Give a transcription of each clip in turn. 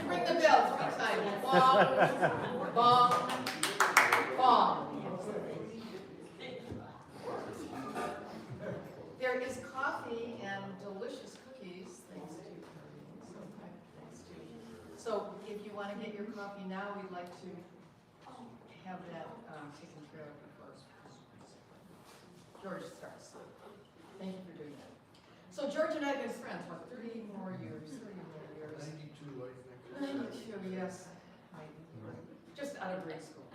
ring the bell 3 times. Bong, bong, bong. There is coffee and delicious cookies, thanks to So if you want to get your coffee now, we'd like to have that taken care of first. George starts. Thank you for doing that. So George and I have been friends, what, 30 more years? 30 more years. 92, I think. 92, yes. Just out of grade school.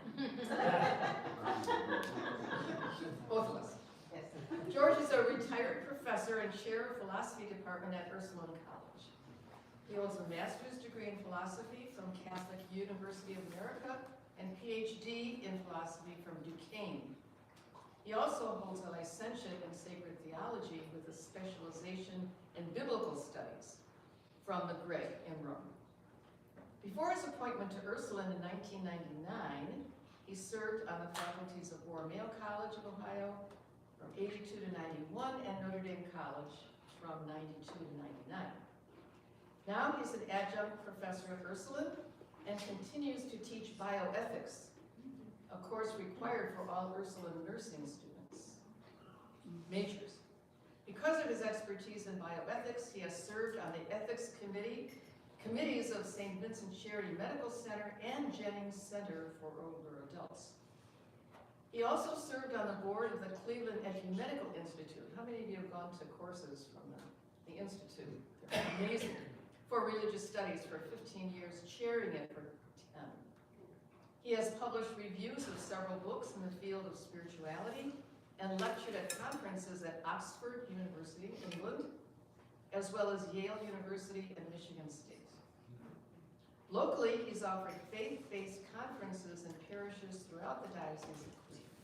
Both of us. Yes. George is a retired professor and chair of philosophy department at Ursuline College. He holds a master's degree in philosophy from Catholic University of America and PhD in philosophy from Duquesne. He also holds a licentiate in sacred theology with a specialization in biblical studies from the Grey in Rome. Before his appointment to Ursuline in 1999, he served on the faculties of Warmail College of Ohio from 82 to 91 and Notre Dame College from 92 to 99. Now he's an adjunct professor at Ursuline and continues to teach bioethics, a course required for all Ursuline nursing students, majors. Because of his expertise in bioethics, he has served on the ethics committees of St. Vincent Charity Medical Center and Jennings Center for Older Adults. He also served on the board of the Cleveland Ecumenical Institute. How many of you have gone to courses from the Institute? They're amazing. For religious studies for 15 years, chairing it for 10. He has published reviews of several books in the field of spirituality and lectured at conferences at Oxford University, England, as well as Yale University and Michigan State. Locally, he's offered faith-based conferences in parishes throughout the Diocese of Cleveland.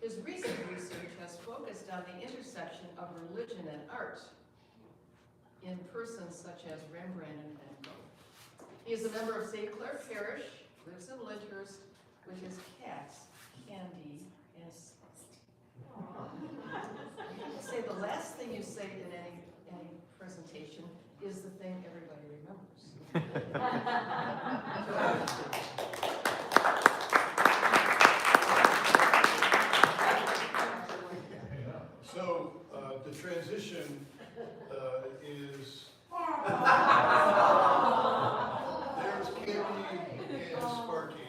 His recent research has focused on the intersection of religion and art in persons such as Rembrandt and Van Gogh. He is a member of St. Clair Parish, lives in Lyndhurst with his cats, Candy and Celeste. I say the last thing you say in any presentation is the thing everybody remembers. So the transition is there's Candy and Sparky.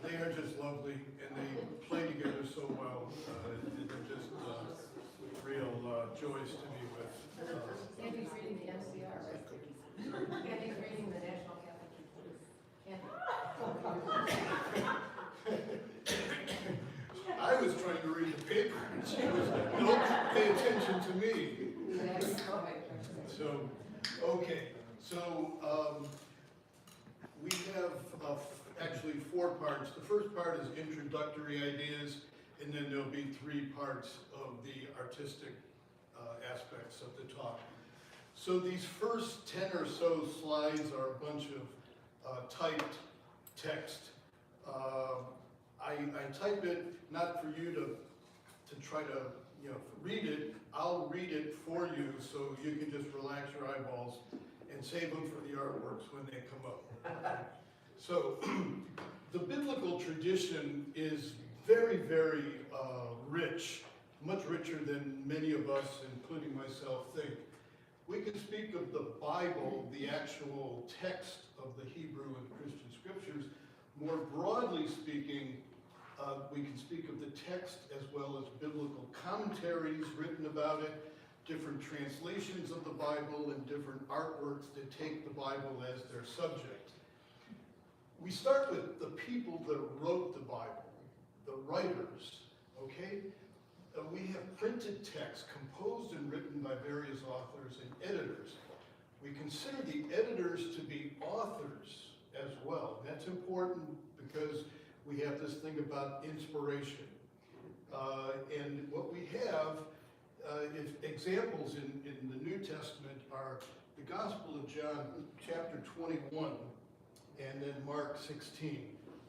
They are just lovely and they play together so well. They're just real joys to be with. Andy's reading the NCR, right? Andy's reading the National Catholic Report. I was trying to read the paper and she was, don't pay attention to me. So, okay, so we have actually 4 parts. The first part is introductory ideas, and then there'll be 3 parts of the artistic aspects of the talk. So these first 10 or so slides are a bunch of typed text. I type it not for you to try to read it. I'll read it for you so you can just relax your eyeballs and save them for the artworks when they come up. So the biblical tradition is very, very rich, much richer than many of us, including myself, think. We can speak of the Bible, the actual text of the Hebrew and Christian scriptures. More broadly speaking, we can speak of the text as well as biblical commentaries written about it, different translations of the Bible, and different artworks that take the Bible as their subject. We start with the people that wrote the Bible, the writers, okay? We have printed text composed and written by various authors and editors. We consider the editors to be authors as well. That's important because we have this thing about inspiration. And what we have is examples in the New Testament are the Gospel of John, chapter 21, and then Mark 16.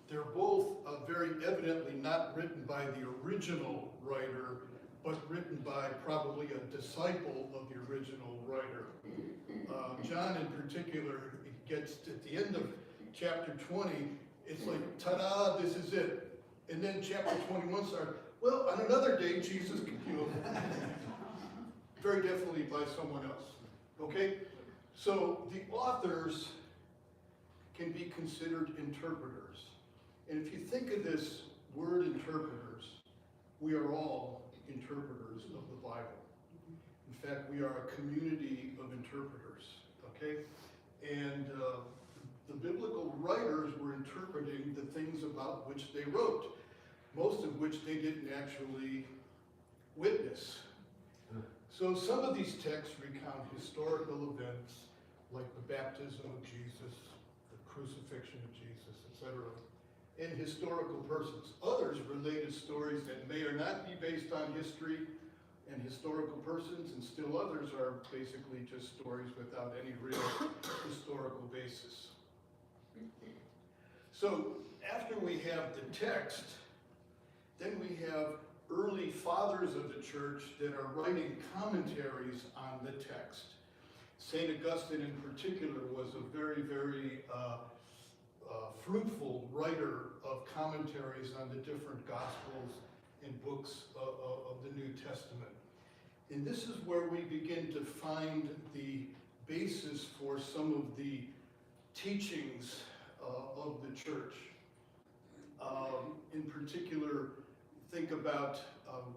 They're both very evidently not written by the original writer, but written by probably a disciple of the original writer. John in particular, it gets at the end of chapter 20, it's like, ta-da, this is it. And then chapter 21 starts, well, on another day, Jesus, very definitely by someone else, okay? So the authors can be considered interpreters. And if you think of this word interpreters, we are all interpreters of the Bible. In fact, we are a community of interpreters, okay? And the biblical writers were interpreting the things about which they wrote, most of which they didn't actually witness. So some of these texts recount historical events like the baptism of Jesus, the crucifixion of Jesus, etc., and historical persons. Others related stories that may or not be based on history and historical persons, and still others are basically just stories without any real historical basis. So after we have the text, then we have early fathers of the church that are writing commentaries on the text. St. Augustine in particular was a very, very fruitful writer of commentaries on the different Gospels and books of the New Testament. And this is where we begin to find the basis for some of the teachings of the church. In particular, think about,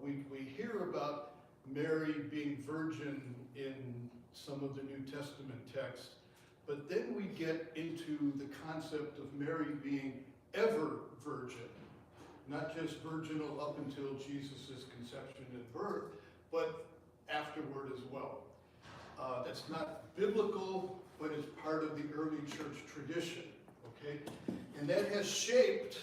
we hear about Mary being virgin in some of the New Testament texts, but then we get into the concept of Mary being ever virgin, not just virginal up until Jesus' conception and birth, but afterward as well. That's not biblical, but it's part of the early church tradition, okay? And that has shaped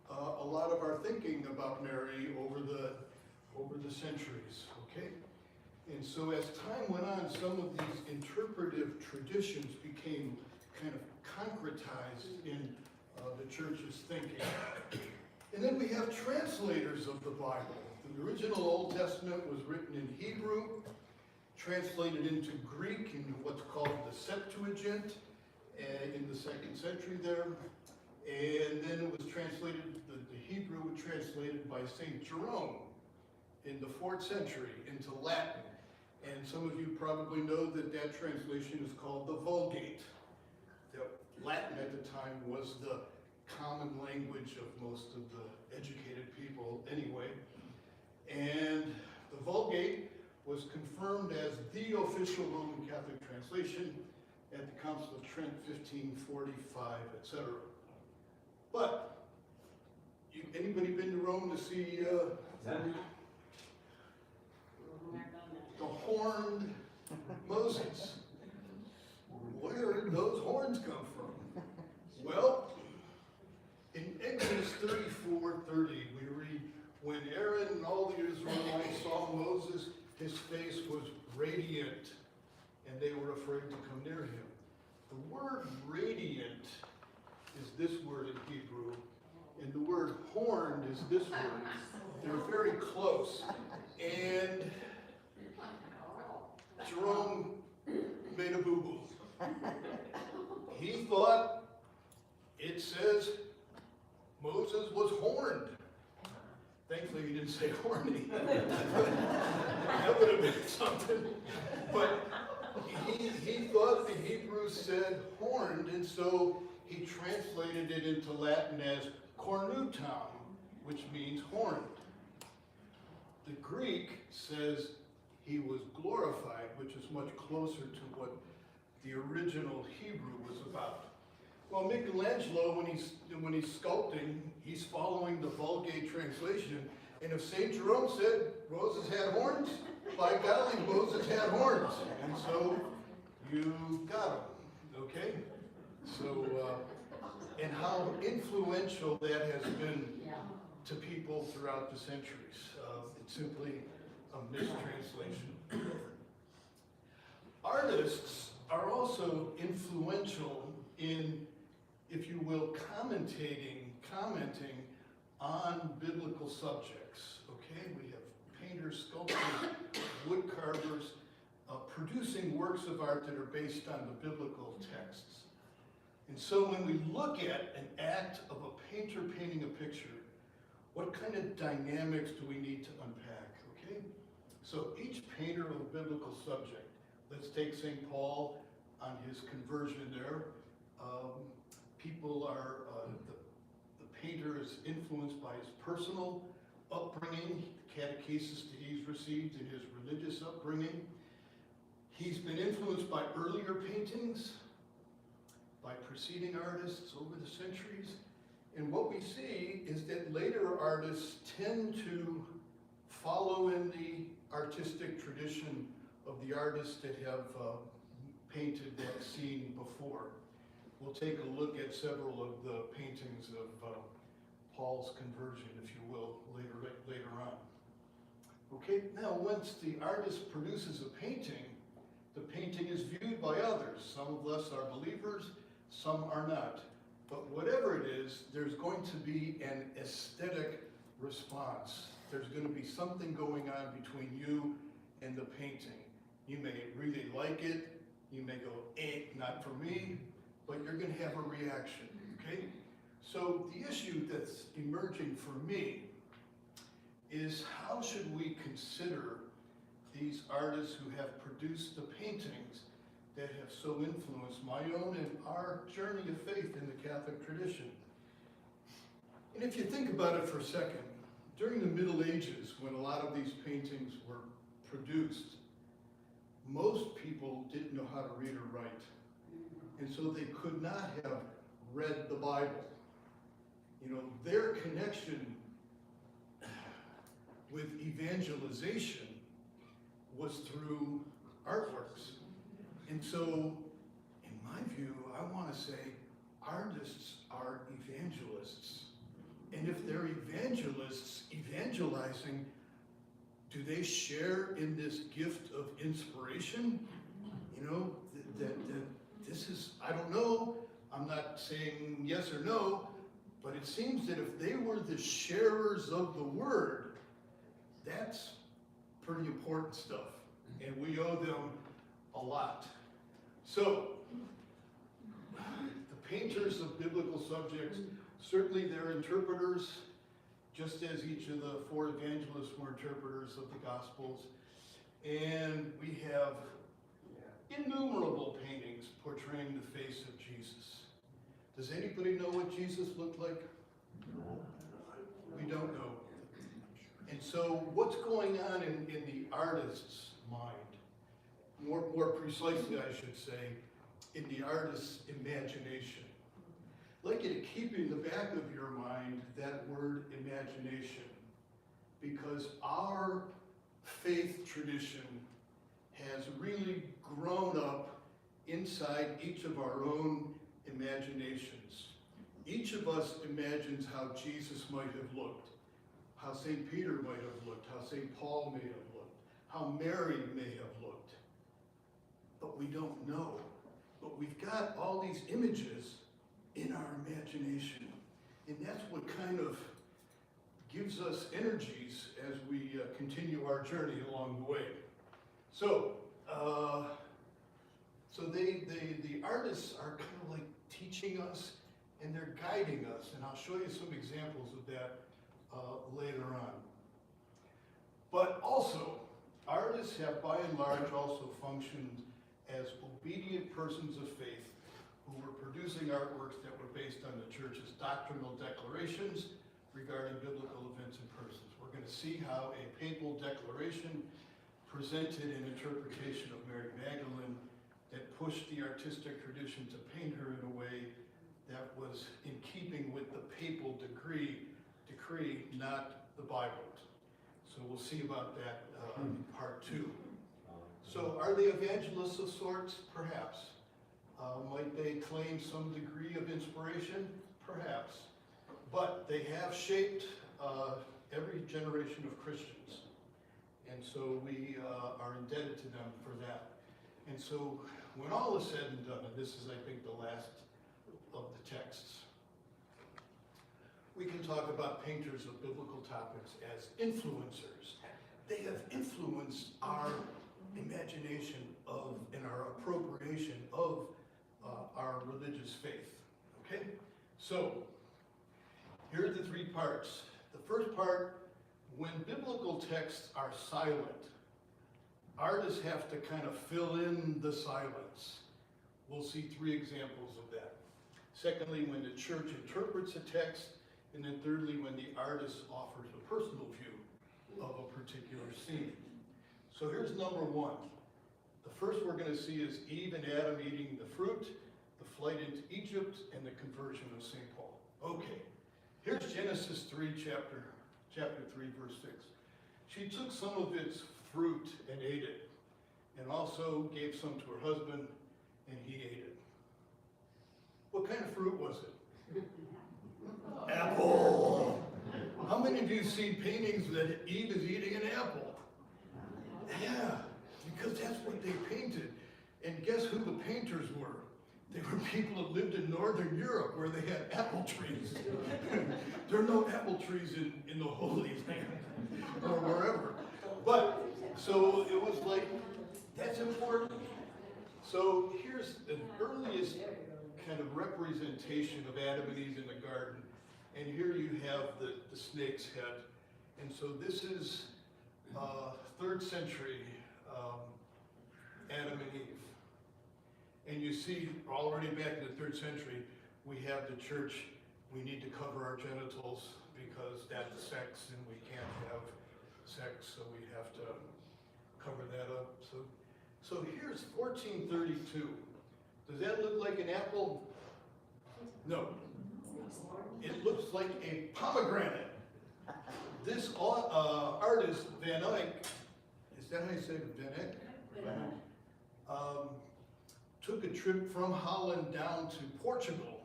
a lot of our thinking about Mary over the centuries, okay? And so as time went on, some of these interpretive traditions became kind of concretized in the church's thinking. And then we have translators of the Bible. The original Old Testament was written in Hebrew, translated into Greek in what's called the Septuagint in the 2nd century there. And then it was translated, the Hebrew was translated by St. Jerome in the 4th century into Latin. And some of you probably know that that translation is called the Vulgate. The Latin at the time was the common language of most of the educated people anyway. And the Vulgate was confirmed as the official Roman Catholic translation at the Council of Trent, 1545, etc. But, anybody been to Rome to see the horned Moses? Where did those horns come from? Well, in Exodus 34:30, we read, when Aaron and all the Israelites saw Moses, his face was radiant, and they were afraid to come near him. The word radiant is this word in Hebrew, and the word horned is this word. They're very close. And Jerome made a boo-boo. He thought it says Moses was horned. Thankfully he didn't say horny. That would have been something. But he thought the Hebrew said horned, and so he translated it into Latin as cornutam, which means horned. The Greek says he was glorified, which is much closer to what the original Hebrew was about. Well, Michelangelo, when he's sculpting, he's following the Vulgate translation. And if St. Jerome said Moses had horns, by golly, Moses had horns. And so you got them, okay? So, and how influential that has been to people throughout the centuries. It's simply a mistranslation. Artists are also influential in, if you will, commenting on biblical subjects. Okay, we have painters, sculptors, carvers, producing works of art that are based on the biblical texts. And so when we look at an act of a painter painting a picture, what kind of dynamics do we need to unpack, okay? So each painter of a biblical subject, let's take St. Paul on his conversion there. People are, the painter is influenced by his personal upbringing, the catechesis that he's received in his religious upbringing. He's been influenced by earlier paintings, by preceding artists over the centuries. And what we see is that later artists tend to follow in the artistic tradition of the artists that have painted that scene before. We'll take a look at several of the paintings of Paul's conversion, if you will, later on. Okay, now once the artist produces a painting, the painting is viewed by others. Some of us are believers, some are not. But whatever it is, there's going to be an aesthetic response. There's going to be something going on between you and the painting. You may really like it, you may go, not for me, but you're going to have a reaction, okay? So the issue that's emerging for me is how should we consider these artists who have produced the paintings that have so influenced my own and our journey of faith in the Catholic tradition. And if you think about it for a second, during the Middle Ages, when a lot of these paintings were produced, most people didn't know how to read or write. And so they could not have read the Bible. You know, their connection with evangelization was through artworks. And so, in my view, I want to say artists are evangelists. And if they're evangelists evangelizing, do they share in this gift of inspiration? You know, that this is, I don't know, I'm not saying yes or no, but it seems that if they were the sharers of the word, that's pretty important stuff. And we owe them a lot. So, the painters of biblical subjects, certainly they're interpreters, just as each of the four evangelists were interpreters of the Gospels. And we have innumerable paintings portraying the face of Jesus. Does anybody know what Jesus looked like? We don't know. And so what's going on in the artist's mind? More precisely, I should say, in the artist's imagination. I'd like you to keep in the back of your mind that word imagination, because our faith tradition has really grown up inside each of our own imaginations. Each of us imagines how Jesus might have looked, how St. Peter might have looked, how St. Paul may have looked, how Mary may have looked. But we don't know. But we've got all these images in our imagination. And that's what kind of gives us energies as we continue our journey along the way. So, the artists are kind of like teaching us and they're guiding us. And I'll show you some examples of that later on. But also, artists have by and large also functioned as obedient persons of faith who were producing artworks that were based on the church's doctrinal declarations regarding biblical events and persons. We're going to see how a papal declaration presented an interpretation of Mary Magdalene that pushed the artistic tradition to paint her in a way that was in keeping with the papal decree, not the Bible. So we'll see about that in part 2. So are they evangelists of sorts? Perhaps. Might they claim some degree of inspiration? Perhaps. But they have shaped every generation of Christians. And so we are indebted to them for that. And so when all is said and done, and this is, I think, the last of the texts, we can talk about painters of biblical topics as influencers. They have influenced our imagination of and our appropriation of our religious faith. Okay? So, here are the three parts. The first part, when biblical texts are silent, artists have to kind of fill in the silence. We'll see three examples of that. Secondly, when the church interprets a text, and then thirdly, when the artist offers a personal view of a particular scene. So here's number one. The first we're going to see is Eve and Adam eating the fruit, the flight into Egypt, and the conversion of St. Paul. Okay, here's Genesis 3, chapter 3, verse 6. She took some of its fruit and ate it, and also gave some to her husband, and he ate it. What kind of fruit was it? Apple! How many of you have seen paintings that Eve is eating an apple? Yeah, because that's what they painted. And guess who the painters were? They were people that lived in Northern Europe where they had apple trees. There are no apple trees in the Holy Land or wherever. But, so it was like, that's important. So here's the earliest kind of representation of Adam and Eve in the garden. And here you have the snake's head. And so this is 3rd century Adam and Eve. And you see already back in the 3rd century, we have the church, we need to cover our genitals because that's sex and we can't have sex, so we have to cover that up. So here's 1432. Does that look like an apple? No. It looks like a pomegranate. This artist, Van Eyck, is that how you say it, Van Eyck? Took a trip from Holland down to Portugal.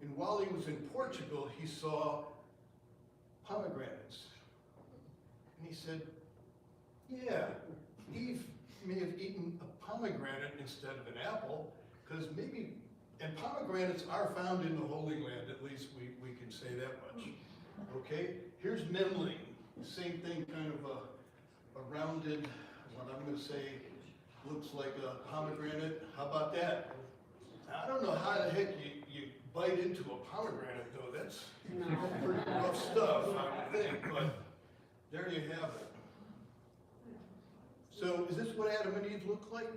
And while he was in Portugal, he saw pomegranates. And he said, yeah, Eve may have eaten a pomegranate instead of an apple, because maybe, and pomegranates are found in the Holy Land, at least we can say that much. Okay, here's Memling, same thing, kind of a rounded, what I'm going to say, looks like a pomegranate. How about that? I don't know how the heck you bite into a pomegranate, though. That's pretty rough stuff, I would think, but there you have it. So, is this what Adam and Eve look like?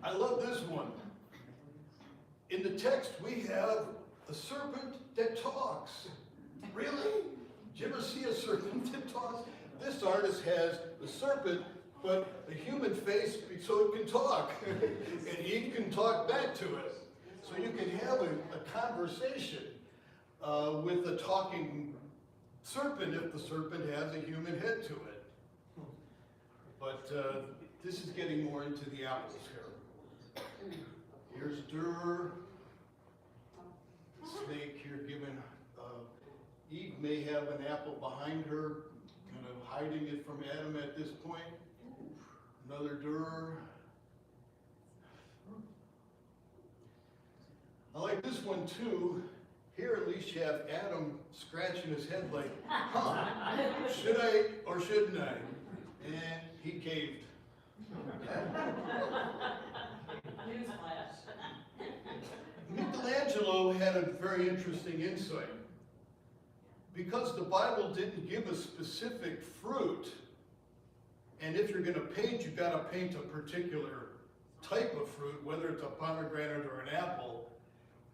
I love this one. In the text, we have a serpent that talks. Really? Did you ever see a serpent that talks? This artist has the serpent, but a human face so it can talk. And Eve can talk back to it. So you can have a conversation with a talking serpent if the serpent has a human head to it. But this is getting more into the apples here. Here's Dur, snake here given. Eve may have an apple behind her, kind of hiding it from Adam at this point. Another Dur. I like this one too. Here at least you have Adam scratching his head like, huh, should I or shouldn't I? And he caved. Michelangelo had a very interesting insight. Because the Bible didn't give a specific fruit, and if you're going to paint, you've got to paint a particular type of fruit, whether it's a pomegranate or an apple,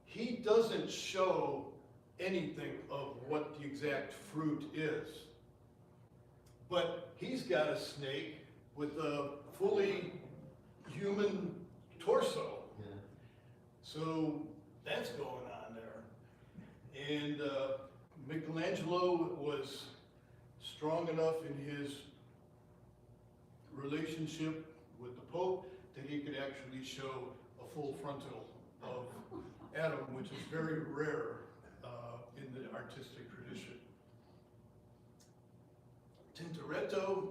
he doesn't show anything of what the exact fruit is. But he's got a snake with a fully human torso. Yeah. So that's going on there. And Michelangelo was strong enough in his relationship with the Pope that he could actually show a full frontal of Adam, which is very rare in the artistic tradition. Tintoretto,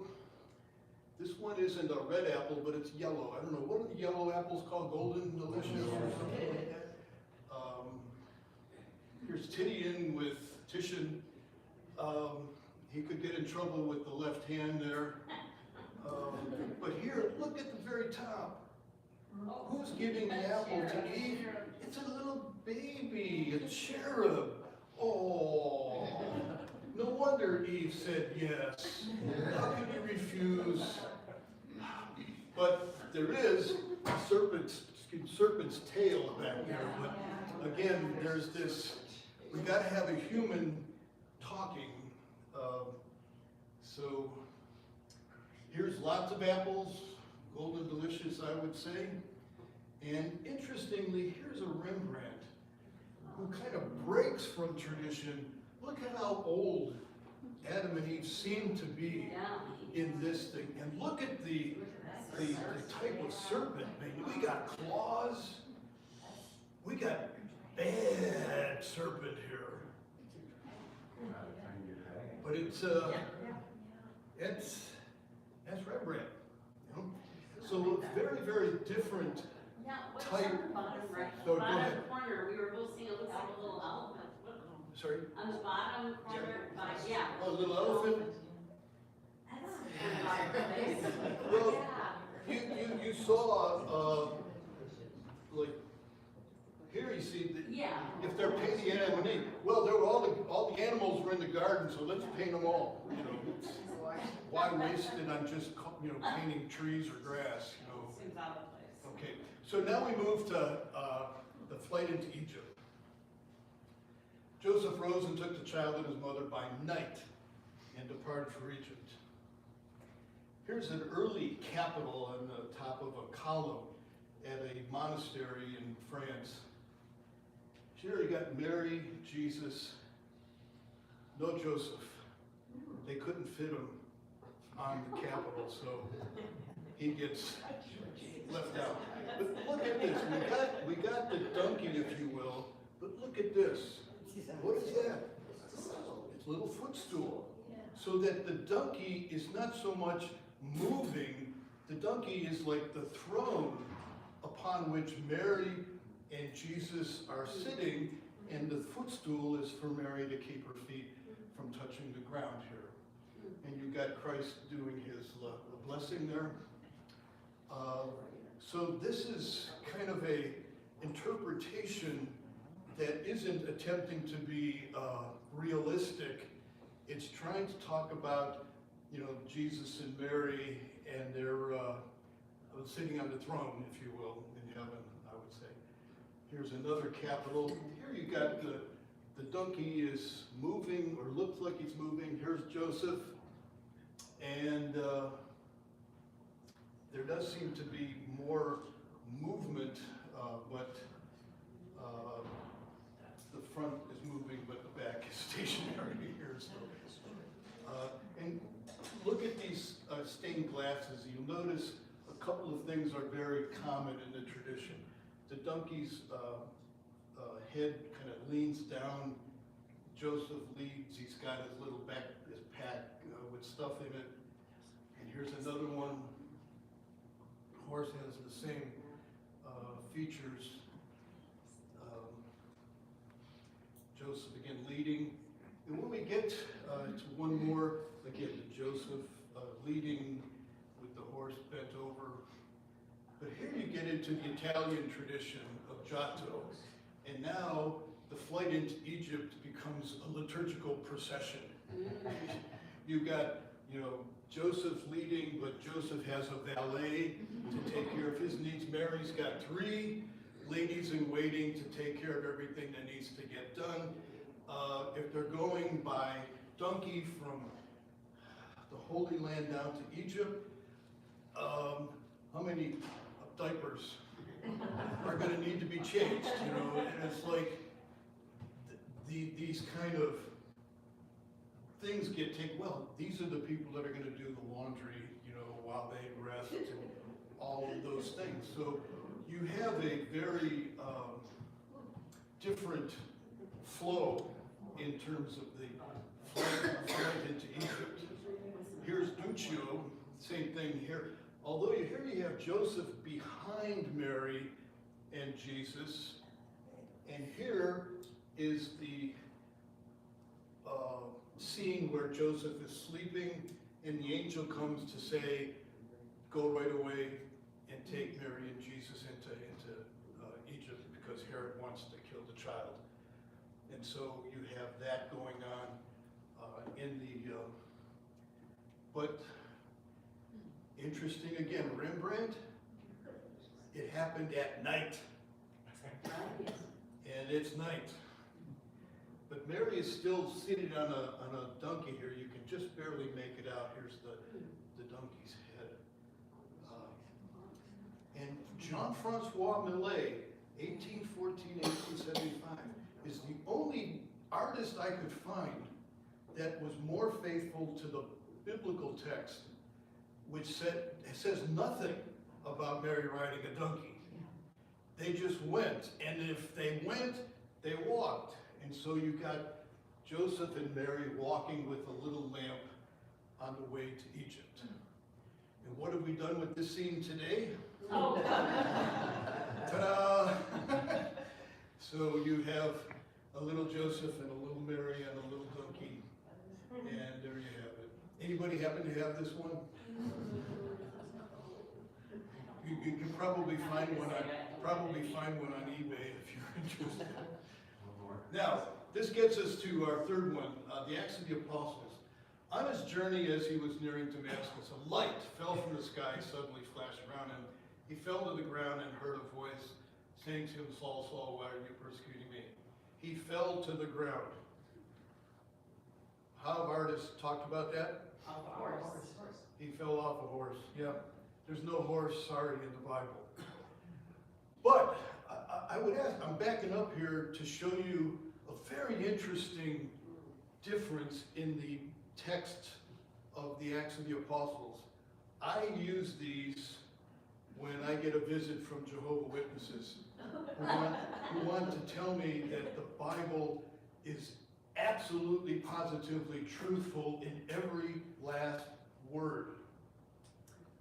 this one isn't a red apple, but it's yellow. I don't know, what are the yellow apples called? Golden Delicious or something like that? Here's Titian with Titian. he could get in trouble with the left hand there. But here, look at the very top. Who's giving the apple to Eve? It's a little baby, a cherub. Oh, no wonder Eve said yes. How can you refuse? But there is a serpent's tail back there. But again, there's this, we got to have a human talking. So here's lots of apples, golden delicious, I would say. And interestingly, here's a Rembrandt who kind of breaks from tradition. Look at how old Adam and Eve seem to be in this thing. And look at the type of serpent. Man, we got claws. We got bad serpent here. But that's Rembrandt. You know? So very, very different type. On the bottom right, So go bottom ahead. corner, we were both seeing, it looks like a little elephant. Sorry? On the bottom corner, yeah. Oh, a little elephant? That's Well, you saw, like, here you see that yeah. if they're painting Adam and Eve, well, there were all the animals were in the garden, so let's paint them all. You know, why waste it on just painting trees or grass? You know. Seems out of place. Okay, so now we move to the flight into Egypt. Joseph rose and took the child and his mother by night and departed for Egypt. Here's an early capital on the top of a column at a monastery in France. Here you got Mary, Jesus, no Joseph. They couldn't fit him on the capital, so he gets left out. But look at this. We got the donkey, if you will, but look at this. What is that? It's a little footstool. So that the donkey is not so much moving, the donkey is like the throne upon which Mary and Jesus are sitting, and the footstool is for Mary to keep her feet from touching the ground here. And you got Christ doing his blessing there. So this is kind of a interpretation that isn't attempting to be realistic. It's trying to talk about, Jesus and Mary, and they're sitting on the throne, if you will, in heaven, I would say. Here's another capital. Here you got the donkey is moving, or looks like he's moving. Here's Joseph, and there does seem to be more movement, but the front is moving, but the back is stationary here. So, and look at these stained glasses. You'll notice a couple of things are very common in the tradition. The donkey's head kind of leans down. Joseph leads. He's got his little his pack with stuff in it. And here's another one. The horse has the same features. Joseph again leading. And when we get to one more, again, Joseph leading with the horse bent over. But here you get into the Italian tradition of Giotto. And now the flight into Egypt becomes a liturgical procession. You've got, Joseph leading, but Joseph has a valet to take care of his needs. Mary's got 3 ladies in waiting to take care of everything that needs to get done. If they're going by donkey from the Holy Land down to Egypt, how many diapers are going to need to be changed? And it's like these kind of things get taken. Well, these are the people that are going to do the laundry, while they rest, and all of those things. So you have a very different flow in terms of the flight into Egypt. Here's Duccio, same thing here. Although here you have Joseph behind Mary and Jesus, and here is the scene where Joseph is sleeping and the angel comes to say, go right away and take Mary and Jesus into Egypt because Herod wants to kill the child. And so you have that going on in the, but interesting again, Rembrandt, it happened at night. And it's night. But Mary is still seated on a donkey here. You can just barely make it out. Here's the donkey's head. And Jean-Francois Millet, 1814, 1875, is the only artist I could find that was more faithful to the biblical text, which says nothing about Mary riding a donkey. They just went, and if they went, they walked. And so you got Joseph and Mary walking with a little lamp on the way to Egypt. And what have we done with this scene today? Oh. Ta-da! So you have a little Joseph and a little Mary and a little donkey, and there you have it. Anybody happen to have this one? You can probably find one on eBay if you're interested. Now, this gets us to our third one, the Acts of the Apostles. On his journey as he was nearing Damascus, a light fell from the sky, suddenly flashed around him. He fell to the ground and heard a voice saying to him, Saul, Saul, why are you persecuting me? He fell to the ground. How have artists talked about that? Of course. He fell off a horse. Yeah, there's no horse, sorry, in the Bible. But I would ask, I'm backing up here to show you a very interesting difference in the text of the Acts of the Apostles. I use these when I get a visit from Jehovah's Witnesses who want to tell me that the Bible is absolutely positively truthful in every last word.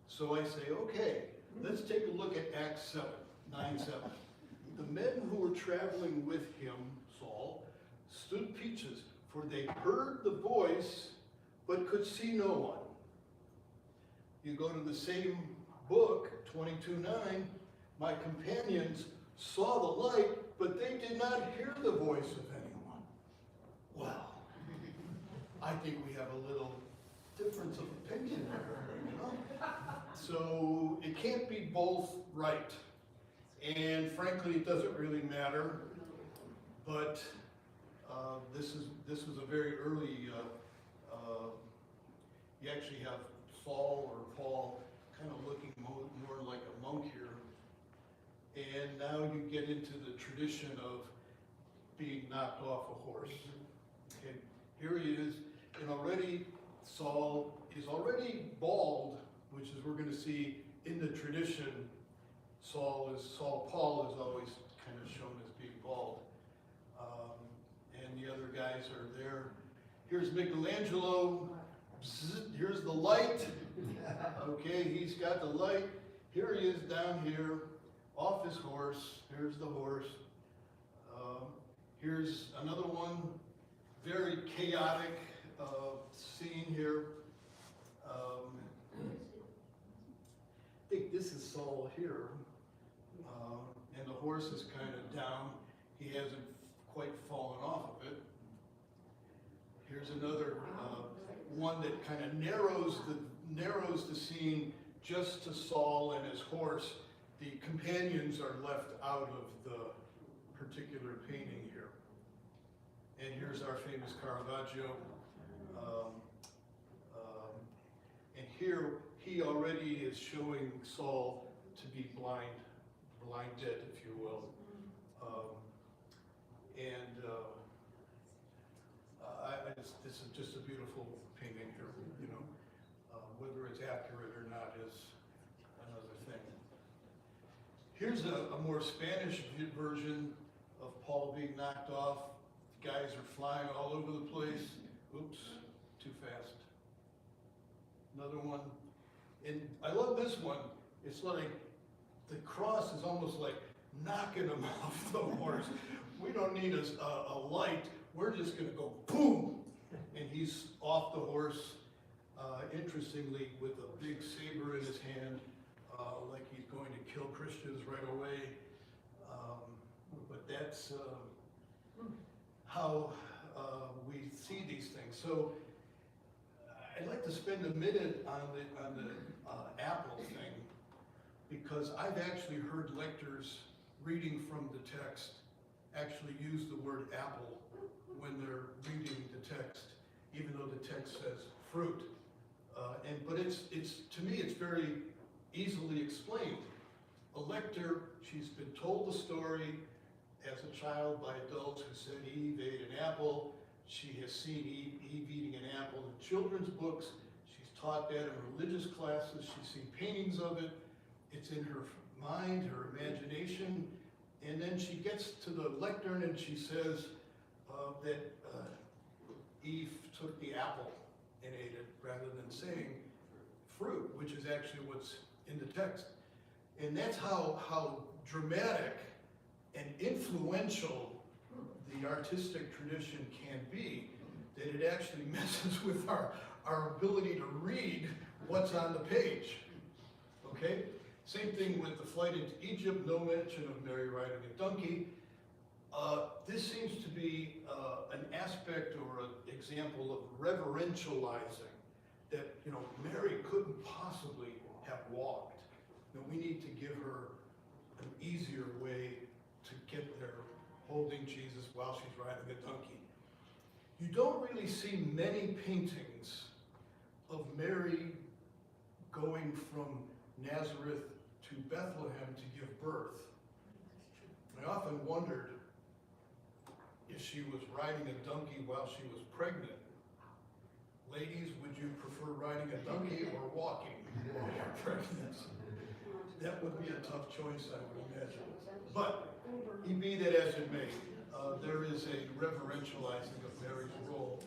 So I say, okay, let's take a look at Acts 9:7. The men who were traveling with him, Saul, stood speechless, for they heard the voice, but could see no one. You go to the same book, 22:9, my companions saw the light, but they did not hear the voice of anyone. Well, I think we have a little difference of opinion there, you know? So it can't be both right. And frankly, it doesn't really matter. But this was a very early, you actually have Saul or Paul kind of looking more like a monk here. And now you get into the tradition of being knocked off a horse. Okay, here he is, and already Saul is already bald, which is we're going to see in the tradition. Paul is always kind of shown as being bald, and the other guys are there. Here's Michelangelo. Here's the light. Okay, he's got the light. Here he is down here, off his horse. Here's the horse. Here's another one. Very chaotic scene here. I think this is Saul here. And the horse is kind of down. He hasn't quite fallen off of it. Here's another one that kind of narrows the scene just to Saul and his horse. The companions are left out of the particular painting here. And here's our famous Caravaggio. And here he already is showing Saul to be blinded, if you will. This is just a beautiful painting here, you know. Whether it's accurate or not is another thing. Here's a more Spanish version of Paul being knocked off. The guys are flying all over the place. Oops, too fast. Another one. And I love this one. It's like the cross is almost like knocking him off the horse. We don't need a light. We're just going to go boom. and he's off the horse, interestingly, with a big saber in his hand, like he's going to kill Christians right away. But that's how we see these things. So I'd like to spend a minute on the Apple thing, because I've actually heard lectors reading from the text actually use the word apple when they're reading the text, even though the text says fruit. But it's to me, it's very easily explained. A lector, she's been told the story as a child by adults who said Eve ate an apple. She has seen Eve eating an apple in children's books. She's taught that in religious classes. She's seen paintings of it. It's in her mind, her imagination. And then she gets to the lectern and she says that Eve took the apple and ate it, rather than saying fruit, which is actually what's in the text. And that's how dramatic and influential the artistic tradition can be, that it actually messes with our ability to read what's on the page. Okay? Same thing with the flight into Egypt, no mention of Mary riding a donkey. This seems to be an aspect or an example of reverentializing that, Mary couldn't possibly have walked. We need to give her an easier way to get there, holding Jesus while she's riding a donkey. You don't really see many paintings of Mary going from Nazareth to Bethlehem to give birth. I often wondered if she was riding a donkey while she was pregnant. Ladies, would you prefer riding a donkey or walking while you're pregnant? That would be a tough choice, I would imagine. But, be that as it may, there is a reverentializing of Mary's role,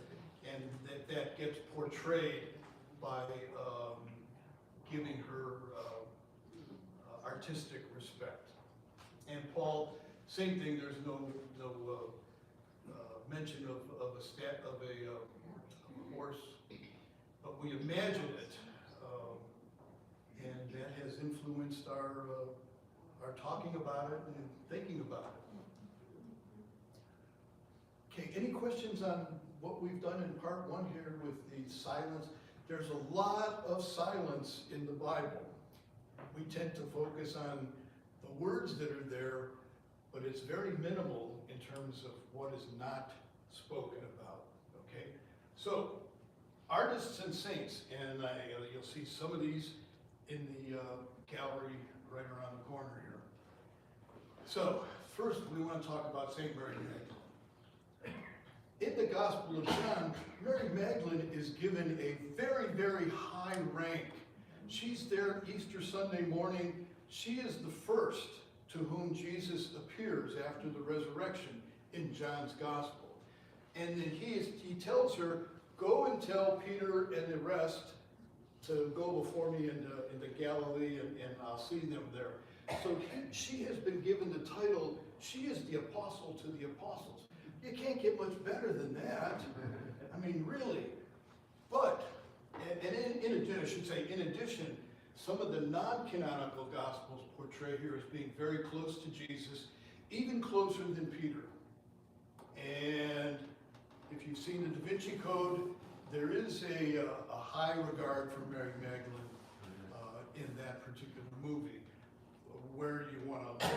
and that gets portrayed by giving her artistic respect. And Paul, same thing. There's no mention of a horse, but we imagine it, and that has influenced our talking about it and thinking about it. Okay, any questions on what we've done in part one here with the silence? There's a lot of silence in the Bible. We tend to focus on the words that are there, but it's very minimal in terms of what is not spoken about, okay? So, artists and saints, and you'll see some of these in the gallery right around the corner here. So, first we want to talk about St. Mary Magdalene. In the Gospel of John, Mary Magdalene is given a very, very high rank. She's there Easter Sunday morning. She is the first to whom Jesus appears after the resurrection in John's Gospel. And then he tells her, go and tell Peter and the rest to go before me into Galilee, and I'll see them there. So she has been given the title, she is the apostle to the apostles. You can't get much better than that. I mean, really. But, and in addition, some of the non-canonical Gospels portray her as being very close to Jesus, even closer than Peter. And if you've seen the Da Vinci Code, there is a high regard for Mary Magdalene in that particular movie. Where you want to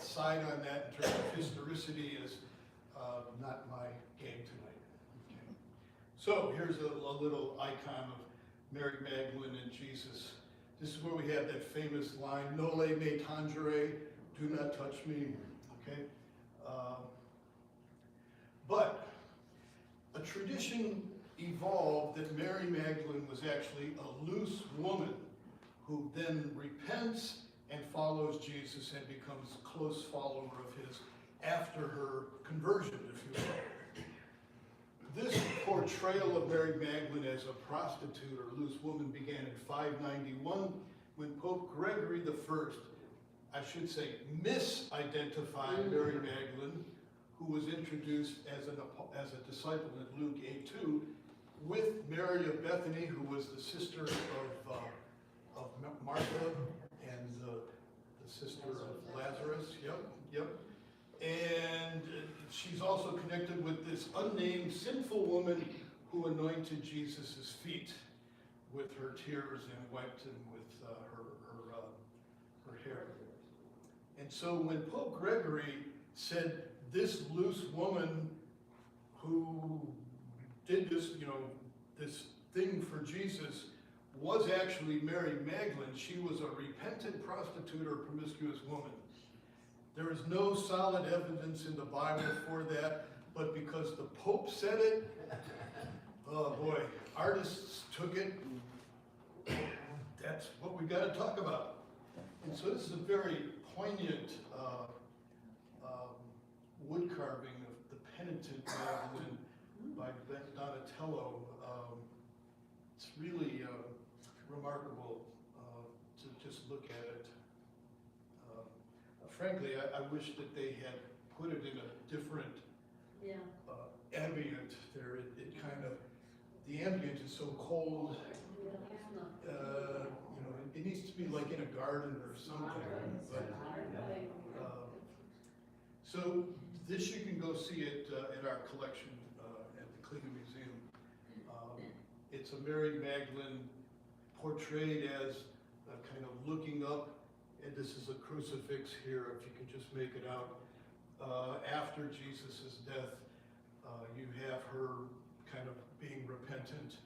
side on that in terms of historicity is not my game tonight. Okay. So here's a little icon of Mary Magdalene and Jesus. This is where we have that famous line, "Nole me tangere," do not touch me. Okay. But a tradition evolved that Mary Magdalene was actually a loose woman who then repents and follows Jesus and becomes a close follower of his after her conversion, if you will. This portrayal of Mary Magdalene as a prostitute or loose woman began in 591 when Pope Gregory I, I should say, misidentified Mary Magdalene, who was introduced as a disciple in Luke 8:2, with Mary of Bethany, who was the sister of Martha and the sister of Lazarus. Yep. And she's also connected with this unnamed sinful woman who anointed Jesus' feet with her tears and wiped him with her hair. And so when Pope Gregory said this loose woman who did this, this thing for Jesus was actually Mary Magdalene, she was a repentant prostitute or promiscuous woman. There is no solid evidence in the Bible for that, but because the Pope said it, oh boy, artists took it. That's what we got to talk about. And so this is a very poignant wood carving of the penitent Magdalene by Donatello. It's really remarkable to just look at it. Frankly, I wish that they had put it in a different ambient there. It kind of, the ambient is so cold. It needs to be like in a garden or something. But, so this you can go see it at our collection at the Cleveland Museum. It's a Mary Magdalene portrayed as kind of looking up, and this is a crucifix here, if you can just make it out. After Jesus' death, you have her kind of being repentant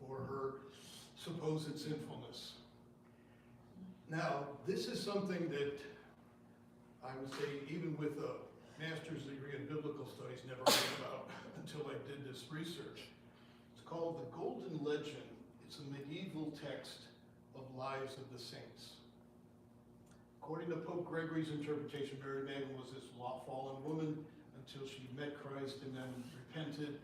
for her supposed sinfulness. Now, this is something that I would say, even with a master's degree in biblical studies, never heard about until I did this research. It's called The Golden Legend. It's a medieval text of lives of the saints. According to Pope Gregory's interpretation, Mary Magdalene was this fallen woman until she met Christ and then repented.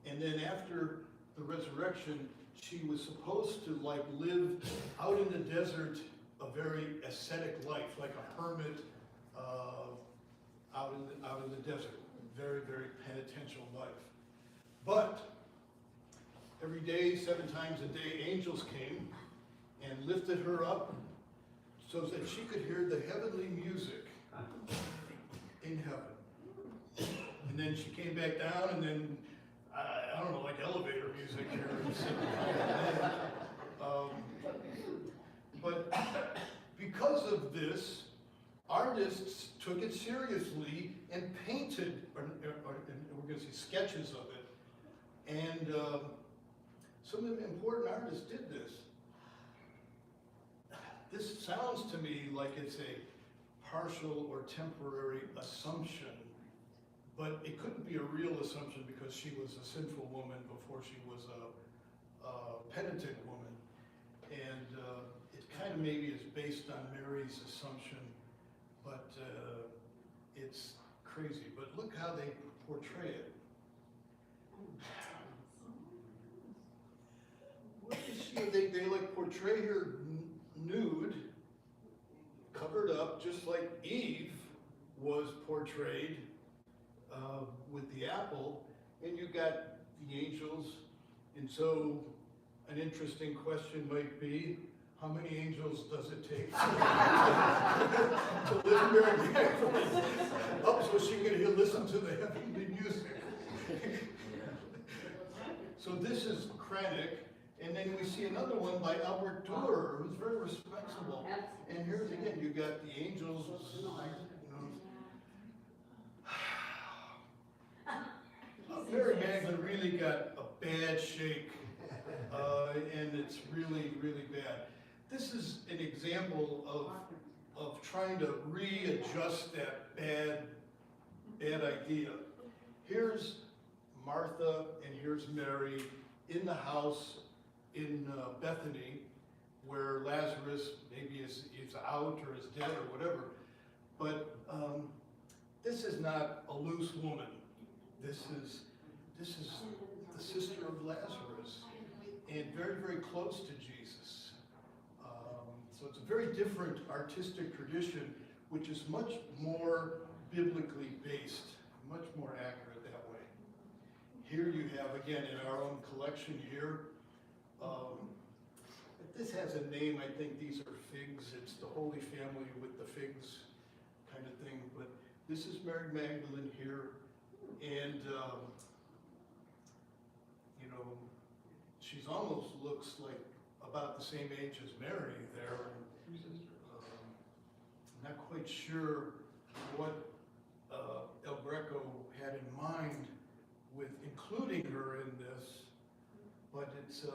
And then after the resurrection, she was supposed to live out in the desert a very ascetic life, like a hermit out in the desert. Very, very penitential life. But every day, 7 times a day, angels came and lifted her up so that she could hear the heavenly music in heaven. And then she came back down, and then, I don't know, like elevator music here. But because of this, artists took it seriously and painted, or we're going to see sketches of it. And some important artists did this. This sounds to me like it's a partial or temporary assumption, but it couldn't be a real assumption because she was a sinful woman before she was a penitent woman. And it kind of maybe is based on Mary's assumption, but it's crazy. But look how they portray it. What is she? They like portray her nude, covered up, just like Eve was portrayed with the apple, and you got the angels. And so an interesting question might be, how many angels does it take to lift Mary Magdalene up so she can listen to the heavenly music? So this is Krennic. And then we see another one by Albert Dürer, who's very respectable. And here's again, you got the angels, Mary Magdalene really got a bad shake, and it's really, really bad. This is an example of trying to readjust that bad idea. Here's Martha and here's Mary in the house in Bethany, where Lazarus maybe is out or is dead or whatever. But this is not a loose woman. This is the sister of Lazarus, and very, very close to Jesus. So it's a very different artistic tradition, which is much more biblically based, much more accurate that way. Here you have, again, in our own collection here, this has a name, I think these are figs. It's the Holy Family with the figs kind of thing, but this is Mary Magdalene here, and you know, she's almost looks like about the same age as Mary there. Not quite sure what El Greco had in mind with including her in this, but it's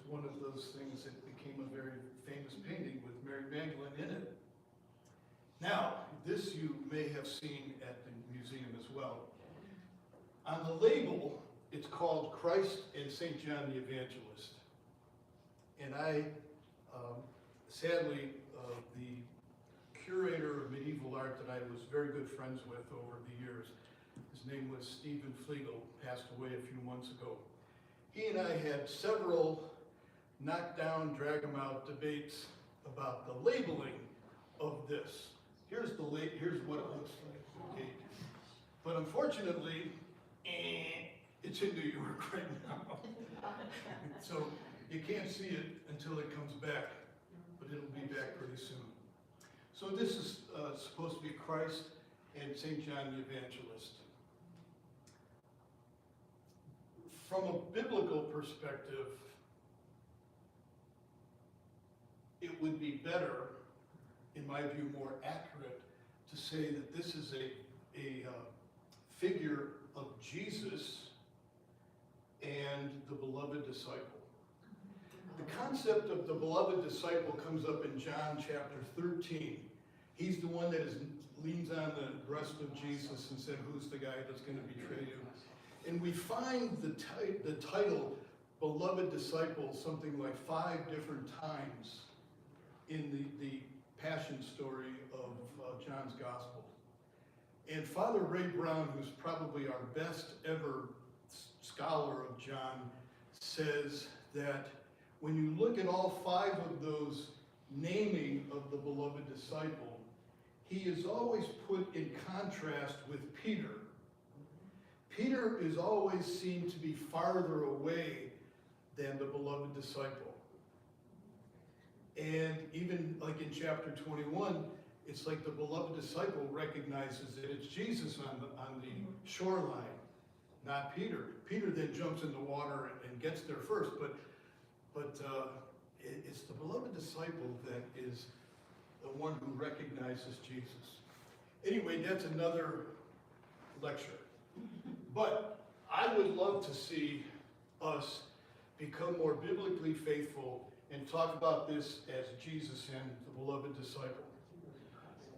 one of those things that became a very famous painting with Mary Magdalene in it. Now, this you may have seen at the museum as well. On the label, it's called Christ and St. John the Evangelist. And I, sadly, the curator of medieval art that I was very good friends with over the years, his name was Stephen Flegel, passed away a few months ago. He and I had several knockdown, drag them out debates about the labeling of this. Here's what it looks like, okay? But unfortunately, it's in New York right now. So you can't see it until it comes back, but it'll be back pretty soon. So this is supposed to be Christ and St. John the Evangelist. From a biblical perspective, it would be better, in my view, more accurate to say that this is a figure of Jesus and the beloved disciple. The concept of the beloved disciple comes up in John chapter 13. He's the one that leans on the breast of Jesus and said, "Who's the guy that's going to betray you?" And we find the title, beloved disciple, something like 5 different times in the Passion story of John's Gospel. And Father Ray Brown, who's probably our best ever scholar of John, says that when you look at all 5 of those naming of the beloved disciple, he is always put in contrast with Peter. Peter is always seen to be farther away than the beloved disciple. And even like in chapter 21, it's like the beloved disciple recognizes that it's Jesus on the shoreline, not Peter. Peter then jumps in the water and gets there first, but it's the beloved disciple that is the one who recognizes Jesus. Anyway, that's another lecture. But I would love to see us become more biblically faithful and talk about this as Jesus and the beloved disciple.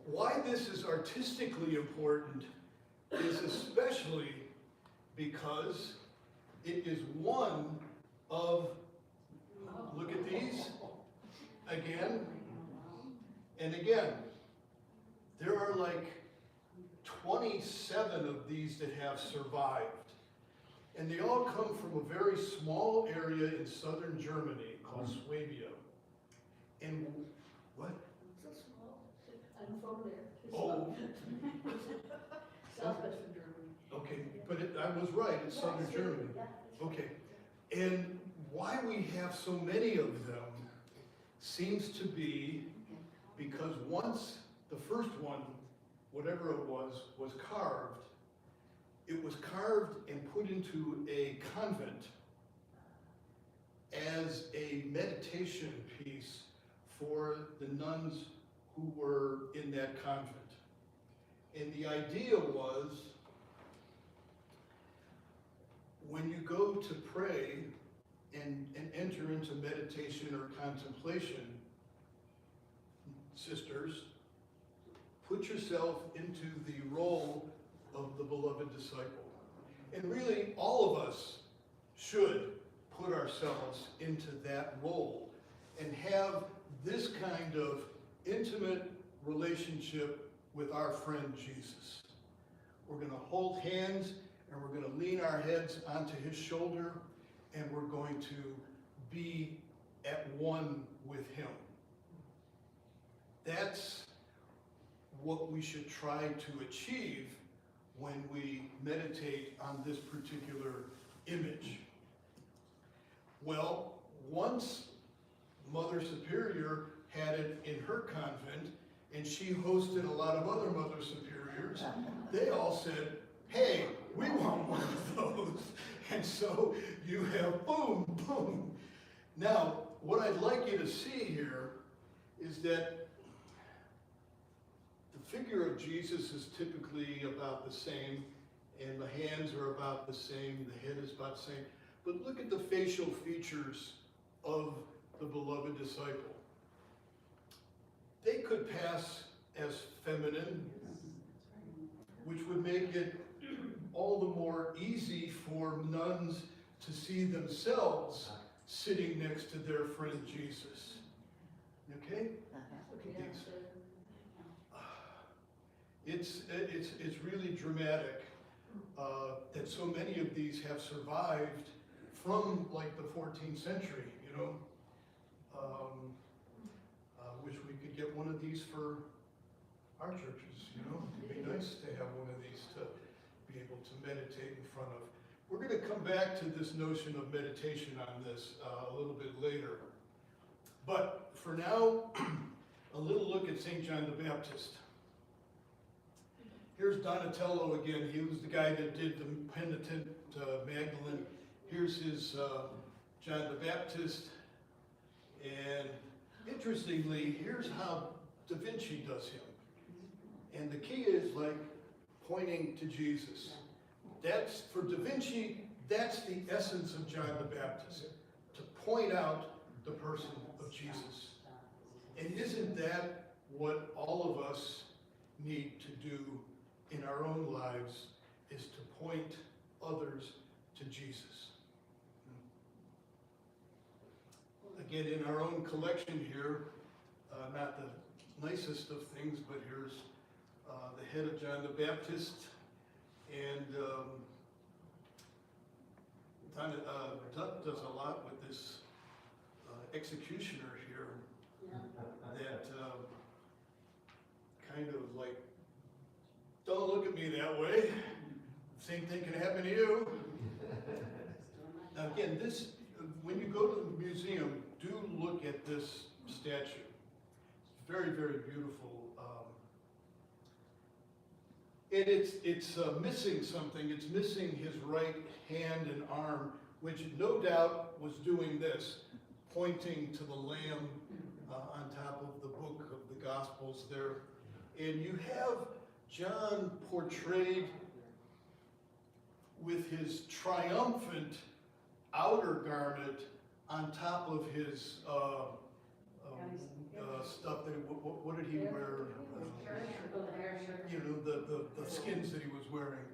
Why this is artistically important is especially because it is one of, look at these, again and again. There are like 27 of these that have survived. And they all come from a very small area in southern Germany called Swabia. And what? So small. I'm from there. Oh. Southwestern Germany. Okay, but I was right, it's southern Germany. Okay, and why we have so many of them seems to be because once the first one, whatever it was carved, it was carved and put into a convent as a meditation piece for the nuns who were in that convent. And the idea was, when you go to pray and enter into meditation or contemplation, sisters, put yourself into the role of the beloved disciple. And really, all of us should put ourselves into that role and have this kind of intimate relationship with our friend Jesus. We're going to hold hands and we're going to lean our heads onto his shoulder and we're going to be at one with him. That's what we should try to achieve when we meditate on this particular image. Well, once Mother Superior had it in her convent, and she hosted a lot of other Mother Superiors, they all said, hey, we want one of those. And so you have boom, boom. Now, what I'd like you to see here is that the figure of Jesus is typically about the same, and the hands are about the same, the head is about the same. But look at the facial features of the beloved disciple. They could pass as feminine, which would make it all the more easy for nuns to see themselves sitting next to their friend Jesus. Okay? Okay, It's really dramatic that so many of these have survived from like the 14th century, you know. Wish we could get one of these for our churches, you know. It'd be nice to have one of these to be able to meditate in front of. We're going to come back to this notion of meditation on this a little bit later. But for now, a little look at St. John the Baptist. Here's Donatello again. He was the guy that did the penitent Magdalene. Here's his John the Baptist. And interestingly, here's how Da Vinci does him. And the key is like pointing to Jesus. That's, for Da Vinci, that's the essence of John the Baptist, to point out the person of Jesus. And isn't that what all of us need to do in our own lives, is to point others to Jesus? Again, in our own collection here, not the nicest of things, but here's the head of John the Baptist, and does a lot with this executioner here that kind of like, don't look at me that way. Same thing can happen to you. Now again, this, when you go to the museum, do look at this statue. It's very, very beautiful. And it's missing something. It's missing his right hand and arm, which no doubt was doing this, pointing to the Lamb on top of the book of the Gospels there. And you have John portrayed with his triumphant outer garment on top of his stuff. What did he wear? You know, the skins that he was wearing.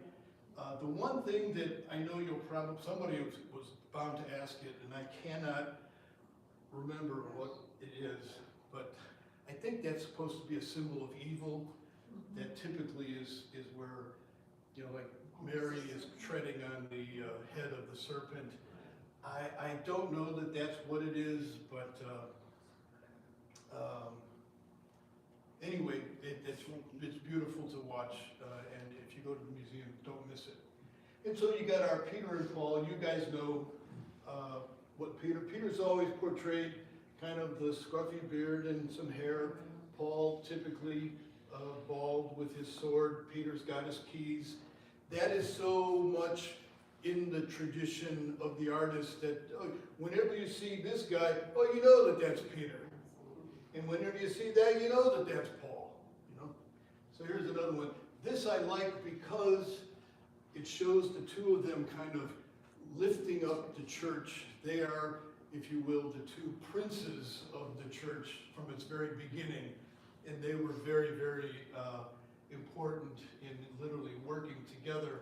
The one thing that I know you'll probably, somebody was bound to ask it, and I cannot remember what it is, but I think that's supposed to be a symbol of evil. That typically is where, you know, like Mary is treading on the head of the serpent. I don't know that that's what it is, but anyway, it's beautiful to watch, and if you go to the museum, don't miss it. And so you got our Peter and Paul. You guys know what Peter's always portrayed, kind of the scruffy beard and some hair. Paul typically bald with his sword. Peter's got his keys. That is so much in the tradition of the artist that whenever you see this guy, oh, you know that that's Peter. And whenever you see that, you know that that's Paul. You know. So here's another one. This I like because it shows the two of them kind of lifting up the church. They are, if you will, the two princes of the church from its very beginning. And they were very, very important in literally working together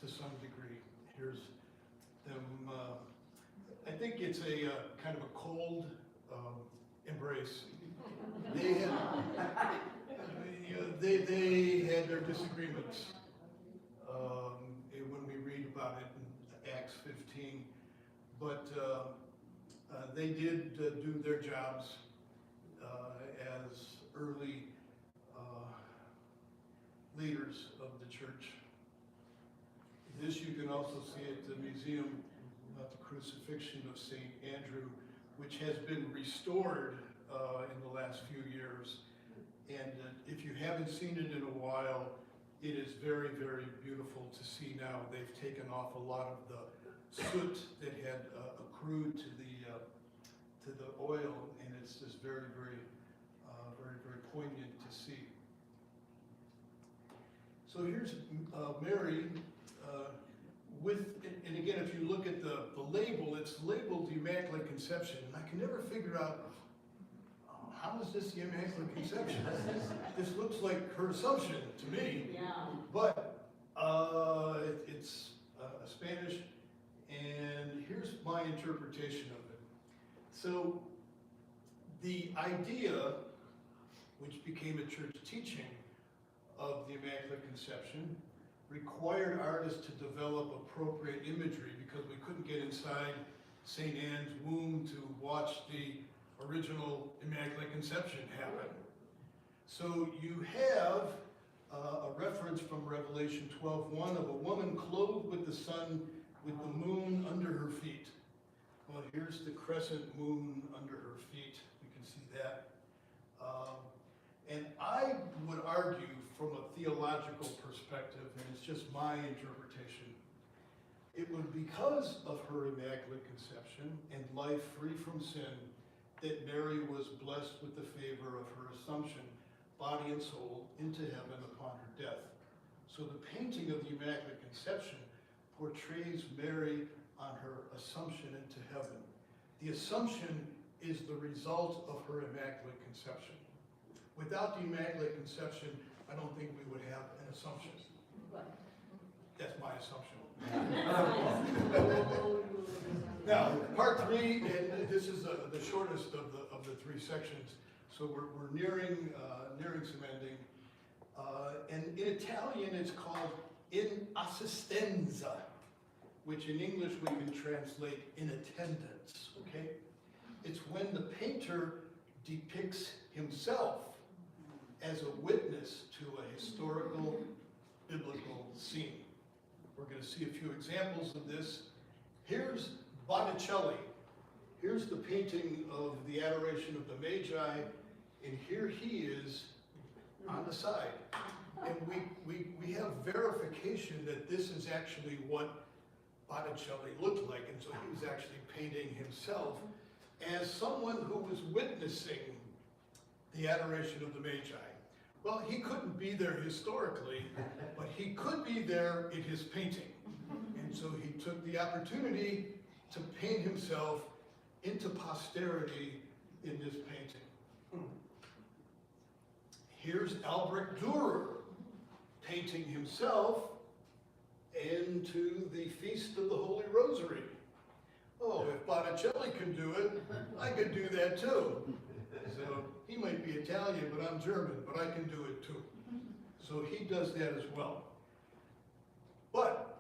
to some degree. Here's them. I think it's a kind of a cold embrace. They had, they had their disagreements when we read about it in Acts 15, but they did do their jobs as early leaders of the church. This you can also see at the museum of the crucifixion of St. Andrew, which has been restored in the last few years. And if you haven't seen it in a while, it is very, very beautiful to see now. They've taken off a lot of the soot that had accrued to the oil, and it's just very, very, very poignant to see. So here's Mary with, and again, if you look at the label, it's labeled Immaculate Conception, and I can never figure out how is this the Immaculate Conception? This looks like her Assumption to me. Yeah. But it's Spanish, and here's my interpretation of it. So the idea, which became a church teaching of the Immaculate Conception, required artists to develop appropriate imagery because we couldn't get inside St. Anne's womb to watch the original Immaculate Conception happen. So you have a reference from Revelation 12:1 of a woman clothed with the sun, with the moon under her feet. Well, here's the crescent moon under her feet. We can see that. And I would argue from a theological perspective, and it's just my interpretation, it was because of her Immaculate Conception and life free from sin that Mary was blessed with the favor of her Assumption, body and soul, into heaven upon her death. So the painting of the Immaculate Conception portrays Mary on her Assumption into heaven. The Assumption is the result of her Immaculate Conception. Without the Immaculate Conception, I don't think we would have an Assumption. That's my assumption. Now, part 3, and this is the shortest of the 3 sections, so we're nearing some ending. And in Italian, it's called in assistenza, which in English we can translate in attendance, okay? It's when the painter depicts himself as a witness to a historical, biblical scene. We're going to see a few examples of this. Here's Botticelli. Here's the painting of the Adoration of the Magi, and here he is on the side. And we have verification that this is actually what Botticelli looked like, and so he was actually painting himself as someone who was witnessing the Adoration of the Magi. Well, he couldn't be there historically, but he could be there in his painting. And so he took the opportunity to paint himself into posterity in this painting. Here's Albrecht Dürer painting himself into the Feast of the Holy Rosary. Oh, if Botticelli can do it, I could do that too. So he might be Italian, but I'm German, but I can do it too. So he does that as well. But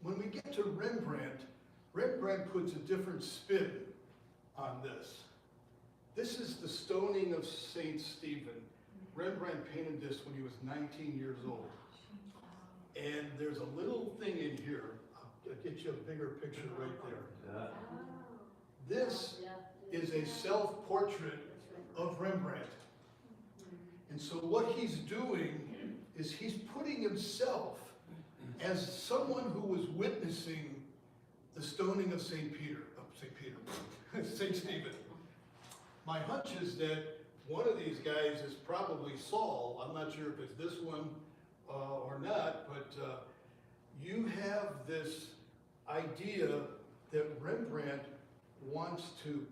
when we get to Rembrandt, Rembrandt puts a different spin on this. This is the stoning of Saint Stephen. Rembrandt painted this when he was 19 years old. And there's a little thing in here. I'll get you a bigger picture right there. This is a self-portrait of Rembrandt. And so what he's doing is he's putting himself as someone who was witnessing the stoning of St. Stephen. My hunch is that one of these guys is probably Saul. I'm not sure if it's this one or not, but you have this idea that Rembrandt wants to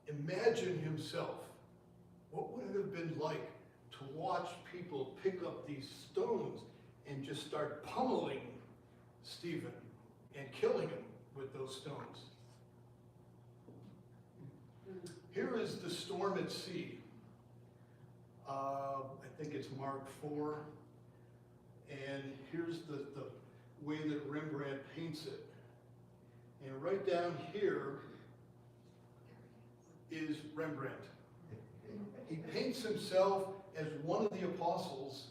imagine himself. What would it have been like to watch people pick up these stones and just start pummeling Stephen and killing him with those stones? Here is the storm at sea. I think it's Mark 4. And here's the way that Rembrandt paints it. And right down here is Rembrandt. He paints himself as one of the apostles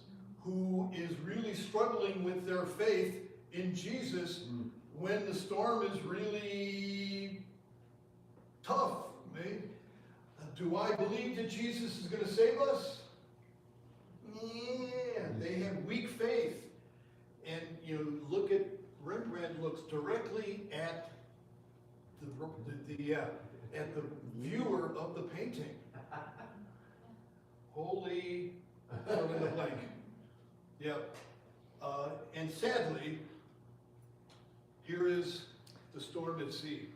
who is really struggling with their faith in Jesus when the storm is really tough. Do I believe that Jesus is going to save us? Yeah, they have weak faith. And you look at, Rembrandt looks directly at at the viewer of the painting. Holy, fill in the blank. Yep. And sadly, here is the storm at sea.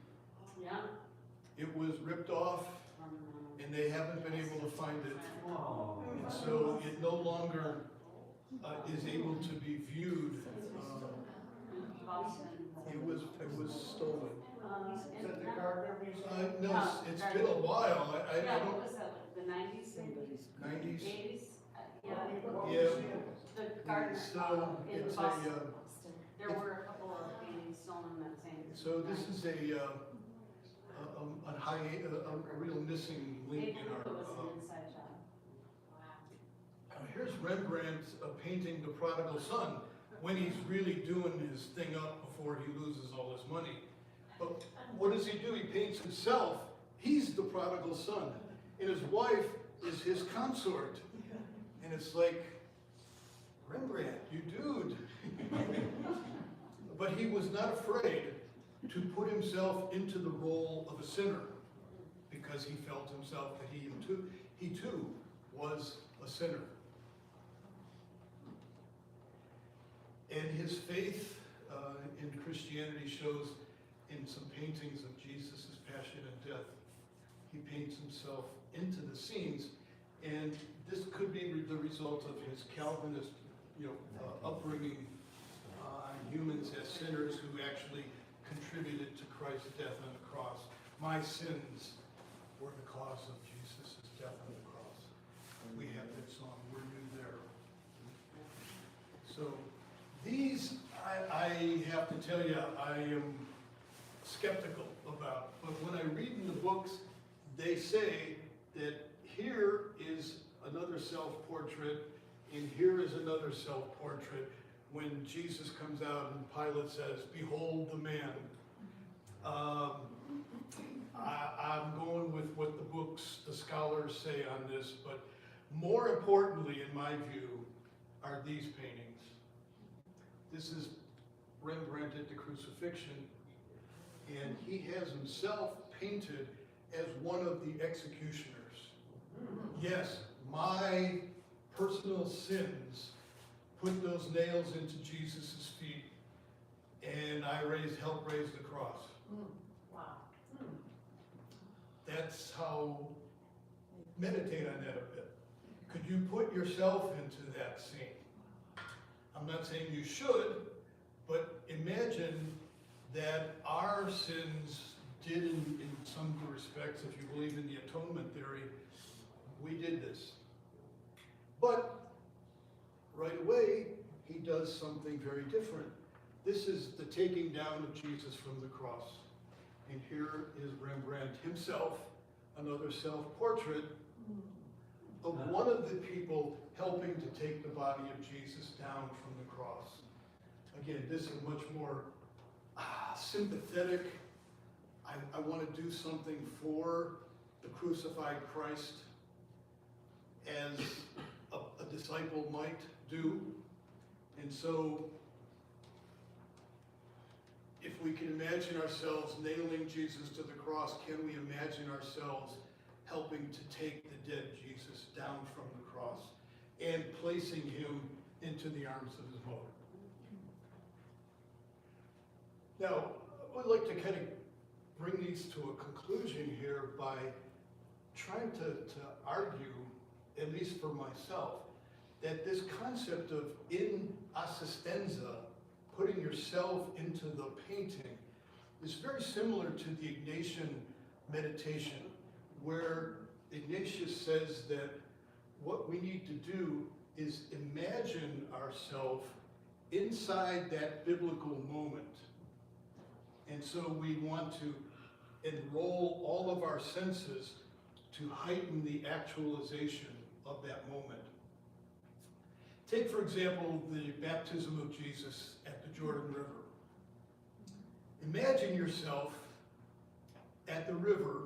Yeah. It was ripped off, and they haven't been able to find it. And so it no longer is able to be viewed. It was stolen. Is that the Gardner Museum? No, it's been a while. I Yeah, don't. what was that, the nineties, 90s. eighties? Yeah, Yeah. the Gardner, So in it's Boston. a. There were a couple of paintings stolen that same. So this is a real missing link Maybe in it our. was an inside job. Here's Rembrandt painting the prodigal son when he's really doing his thing up before he loses all his money. But what does he do? He paints himself. He's the prodigal son, and his wife is his consort. And it's like, Rembrandt, you dude. But he was not afraid to put himself into the role of a sinner because he felt himself that he too was a sinner. And his faith in Christianity shows in some paintings of Jesus' passion and death. He paints himself into the scenes, and this could be the result of his Calvinist, upbringing on humans as sinners who actually contributed to Christ's death on the cross. My sins were the cause of Jesus' death on the cross. We have that song, We're New There. So these, I have to tell you, I am skeptical about. But when I read in the books, they say that here is another self-portrait, and here is another self-portrait when Jesus comes out and Pilate says, "Behold the man." I'm going with what the books, the scholars say on this, but more importantly, in my view, are these paintings. This is Rembrandt at the Crucifixion, and he has himself painted as one of the executioners. Yes, my personal sins put those nails into Jesus' feet, and I helped raise the cross. Wow. That's how, meditate on that a bit. Could you put yourself into that scene? I'm not saying you should, but imagine that our sins did in some respects, if you believe in the atonement theory, we did this. But right away, he does something very different. This is the taking down of Jesus from the cross. And here is Rembrandt himself, another self-portrait of one of the people helping to take the body of Jesus down from the cross. Again, this is much more sympathetic. I want to do something for the crucified Christ as a disciple might do. And so, if we can imagine ourselves nailing Jesus to the cross, can we imagine ourselves helping to take the dead Jesus down from the cross and placing him into the arms of his mother? Now, I'd like to kind of bring these to a conclusion here by trying to argue, at least for myself, that this concept of in assistenza, putting yourself into the painting, is very similar to the Ignatian meditation, where Ignatius says that what we need to do is imagine ourselves inside that biblical moment. And so we want to enroll all of our senses to heighten the actualization of that moment. Take, for example, the baptism of Jesus at the Jordan River. Imagine yourself at the river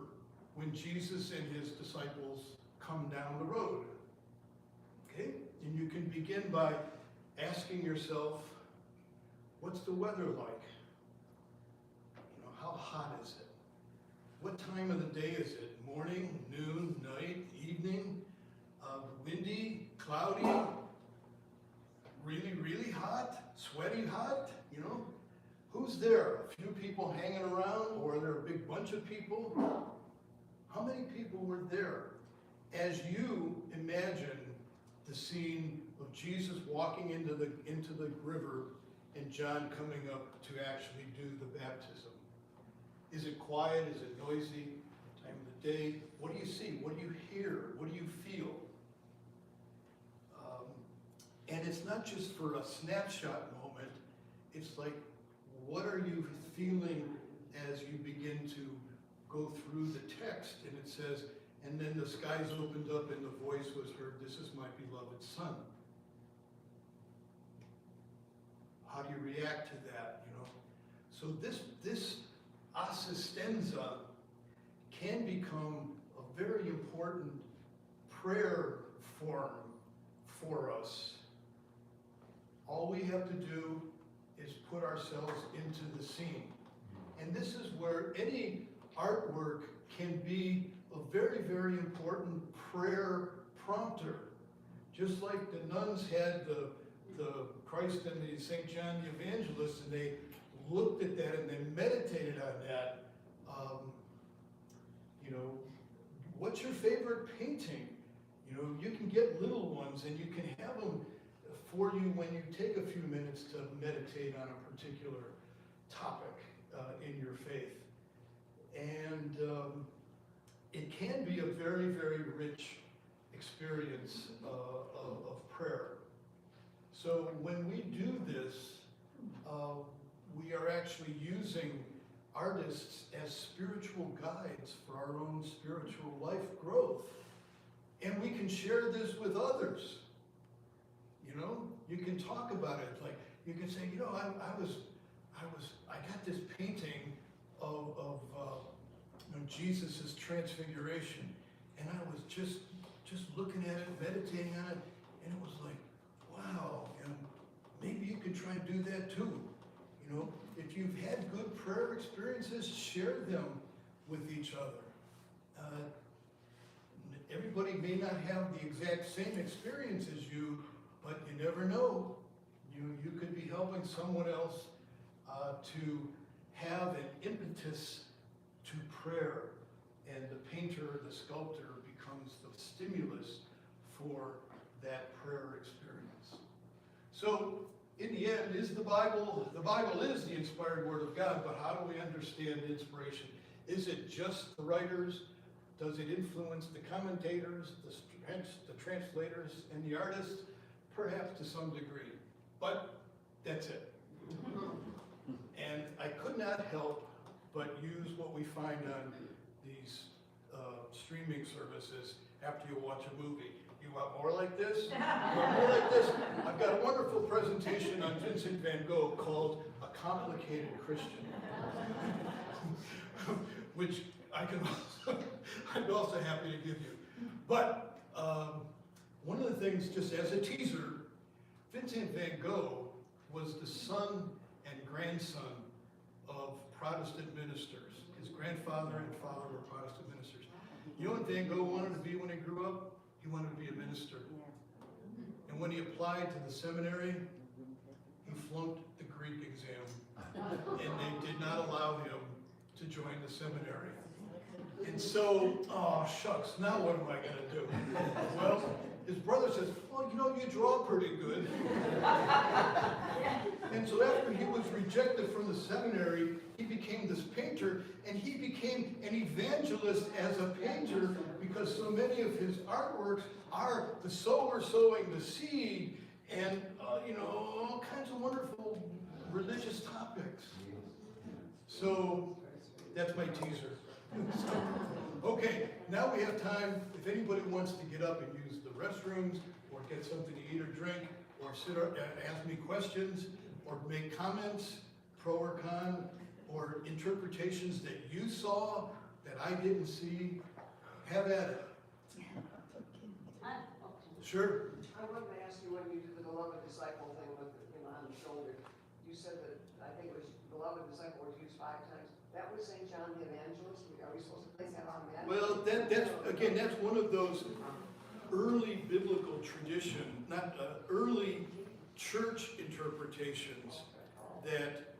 when Jesus and his disciples come down the road. Okay? And you can begin by asking yourself, what's the weather like? You know, how hot is it? What time of the day is it? Morning, noon, night, evening? Windy, cloudy, really, really hot, sweaty hot, you know? Who's there? A few people hanging around, or are there a big bunch of people? How many people were there? As you imagine the scene of Jesus walking into the river and John coming up to actually do the baptism. Is it quiet? Is it noisy? Time of the day? What do you see? What do you hear? What do you feel? And it's not just for a snapshot moment. It's like, what are you feeling as you begin to go through the text? And it says, and then the skies opened up and the voice was heard, this is my beloved son. How do you react to that, you know? So this assistenza can become a very important prayer form for us. All we have to do is put ourselves into the scene. And this is where any artwork can be a very, very important prayer prompter. Just like the nuns had the Christ and the St. John the Evangelist, and they looked at that and they meditated on that. You know, what's your favorite painting? You know, you can get little ones and you can have them for you when you take a few minutes to meditate on a particular topic in your faith. And it can be a very, very rich experience of prayer. So when we do this, we are actually using artists as spiritual guides for our own spiritual life growth. And we can share this with others. You know, you can talk about it. Like, you can say, you know, I got this painting of Jesus' transfiguration, and I was just looking at it, meditating on it, and it was like, wow, you know, maybe you could try and do that too. You know, if you've had good prayer experiences, share them with each other. Everybody may not have the exact same experience as you, but you never know. You could be helping someone else to have an impetus to prayer, and the painter, the sculptor becomes the stimulus for that prayer experience. So, in the end, the Bible is the inspired Word of God, but how do we understand inspiration? Is it just the writers? Does it influence the commentators, the translators, and the artists? Perhaps to some degree, but that's it. And I could not help but use what we find on these streaming services after you watch a movie. You want more like this? You want more like this? I've got a wonderful presentation on Vincent van Gogh called A Complicated Christian, which I'm also happy to give you. But one of the things, just as a teaser, Vincent van Gogh was the son and grandson of Protestant ministers. His grandfather and father were Protestant ministers. You know what Van Gogh wanted to be when he grew up? He wanted to be a minister. And when he applied to the seminary, he flunked the Greek exam. And they did not allow him to join the seminary. And so, oh shucks, now what am I going to do? Well, his brother says, well, you know, you draw pretty good. And so after he was rejected from the seminary, he became this painter, and he became an evangelist as a painter because so many of his artworks are the sower sowing the seed and, you know, all kinds of wonderful religious topics. So that's my teaser. Okay, now we have time. If anybody wants to get up and use the restrooms or get something to eat or drink, or sit up and ask me questions, or make comments, pro or con, or interpretations that you saw that I didn't see. Have at it. Sure. I wanted to ask you, when you did the beloved disciple thing with him on the shoulder, you said that, I think it was beloved disciple was used 5 times. That was St. John the Evangelist? Are we supposed to place that on that? Well, that's one of those early biblical tradition, not early church interpretations that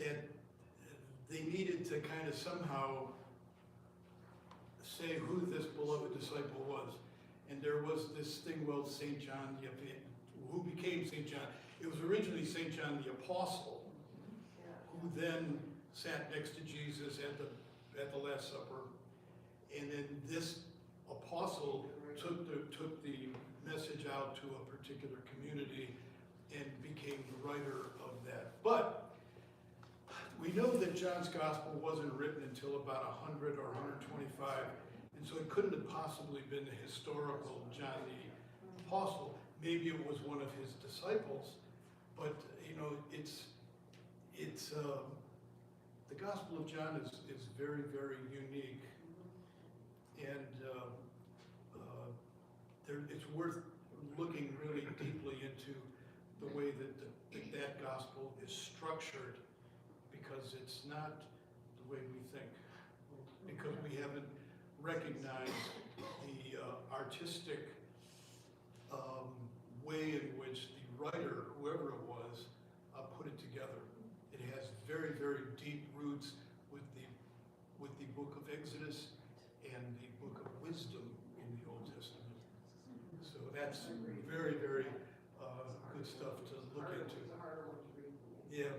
that they needed to kind of somehow say who this beloved disciple was. And there was this thing, well, St. John, who became St. John. It was originally St. John the Apostle, who then sat next to Jesus at the Last Supper. And then this apostle took the message out to a particular community and became the writer of that. But we know that John's gospel wasn't written until about 100 or 125, and so it couldn't have possibly been the historical John the Apostle. Maybe it was one of his disciples, but you know, the Gospel of John is very, very unique, and it's worth looking really deeply into the way that that gospel is structured, because it's not the way we think, because we haven't recognized the artistic way in which the writer, whoever it was, put it together. It has very, very deep roots with the book of Exodus and the book of wisdom in the Old Testament. So that's very, very good stuff to look into. It's a harder one to read. Yeah.